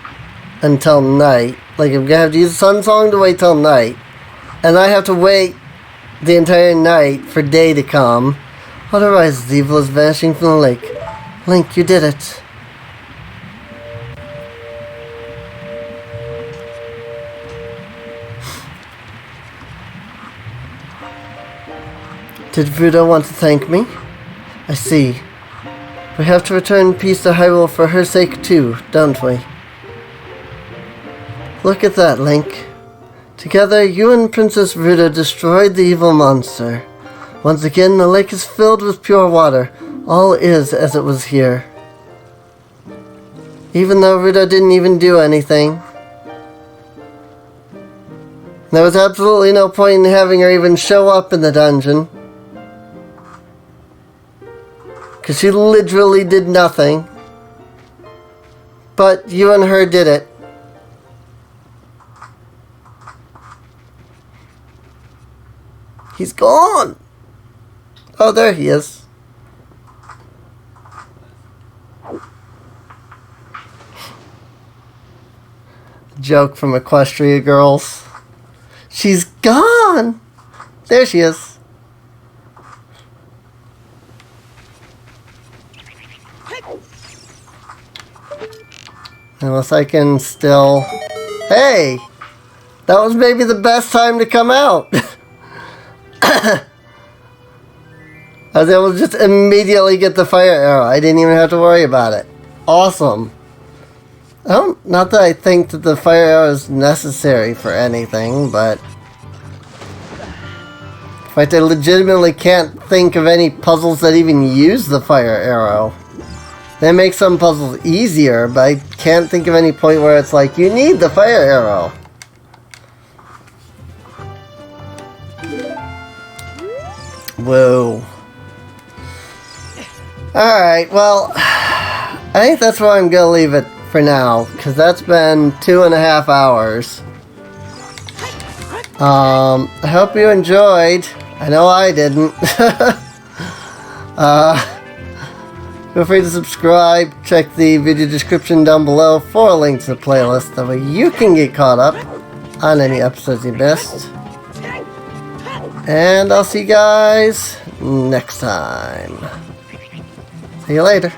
until night. Like, I'm going to have to use Sun Song to wait till night. And I have to wait the entire night for day to come. Otherwise, the evil is vanishing from the lake. Link, you did it. Did Vuda want to thank me? I see. We have to return peace to Hyrule for her sake too, don't we? Look at that, Link. Together, you and Princess Ruda destroyed the evil monster. Once again, the lake is filled with pure water. All is as it was here. Even though Ruda didn't even do anything. There was absolutely no point in having her even show up in the dungeon. Because she literally did nothing. But you and her did it. He's gone! Oh, there he is. Joke from Equestria Girls. She's gone! There she is. Unless I can still... Hey! That was maybe the best time to come out. I was able to just immediately get the fire arrow. I didn't even have to worry about it. Awesome. Not that I think that the fire arrow is necessary for anything, but... In fact, I legitimately can't think of any puzzles that even use the fire arrow. They make some puzzles easier, but I can't think of any point where it's like, you need the fire arrow. Whoa. Alright, well, I think that's where I'm gonna leave it for now, because that's been 2.5 hours. I hope you enjoyed. I know I didn't. Feel free to subscribe, check the video description down below for a link to the playlist, that way you can get caught up on any episodes you missed. And I'll see you guys next time. See you later.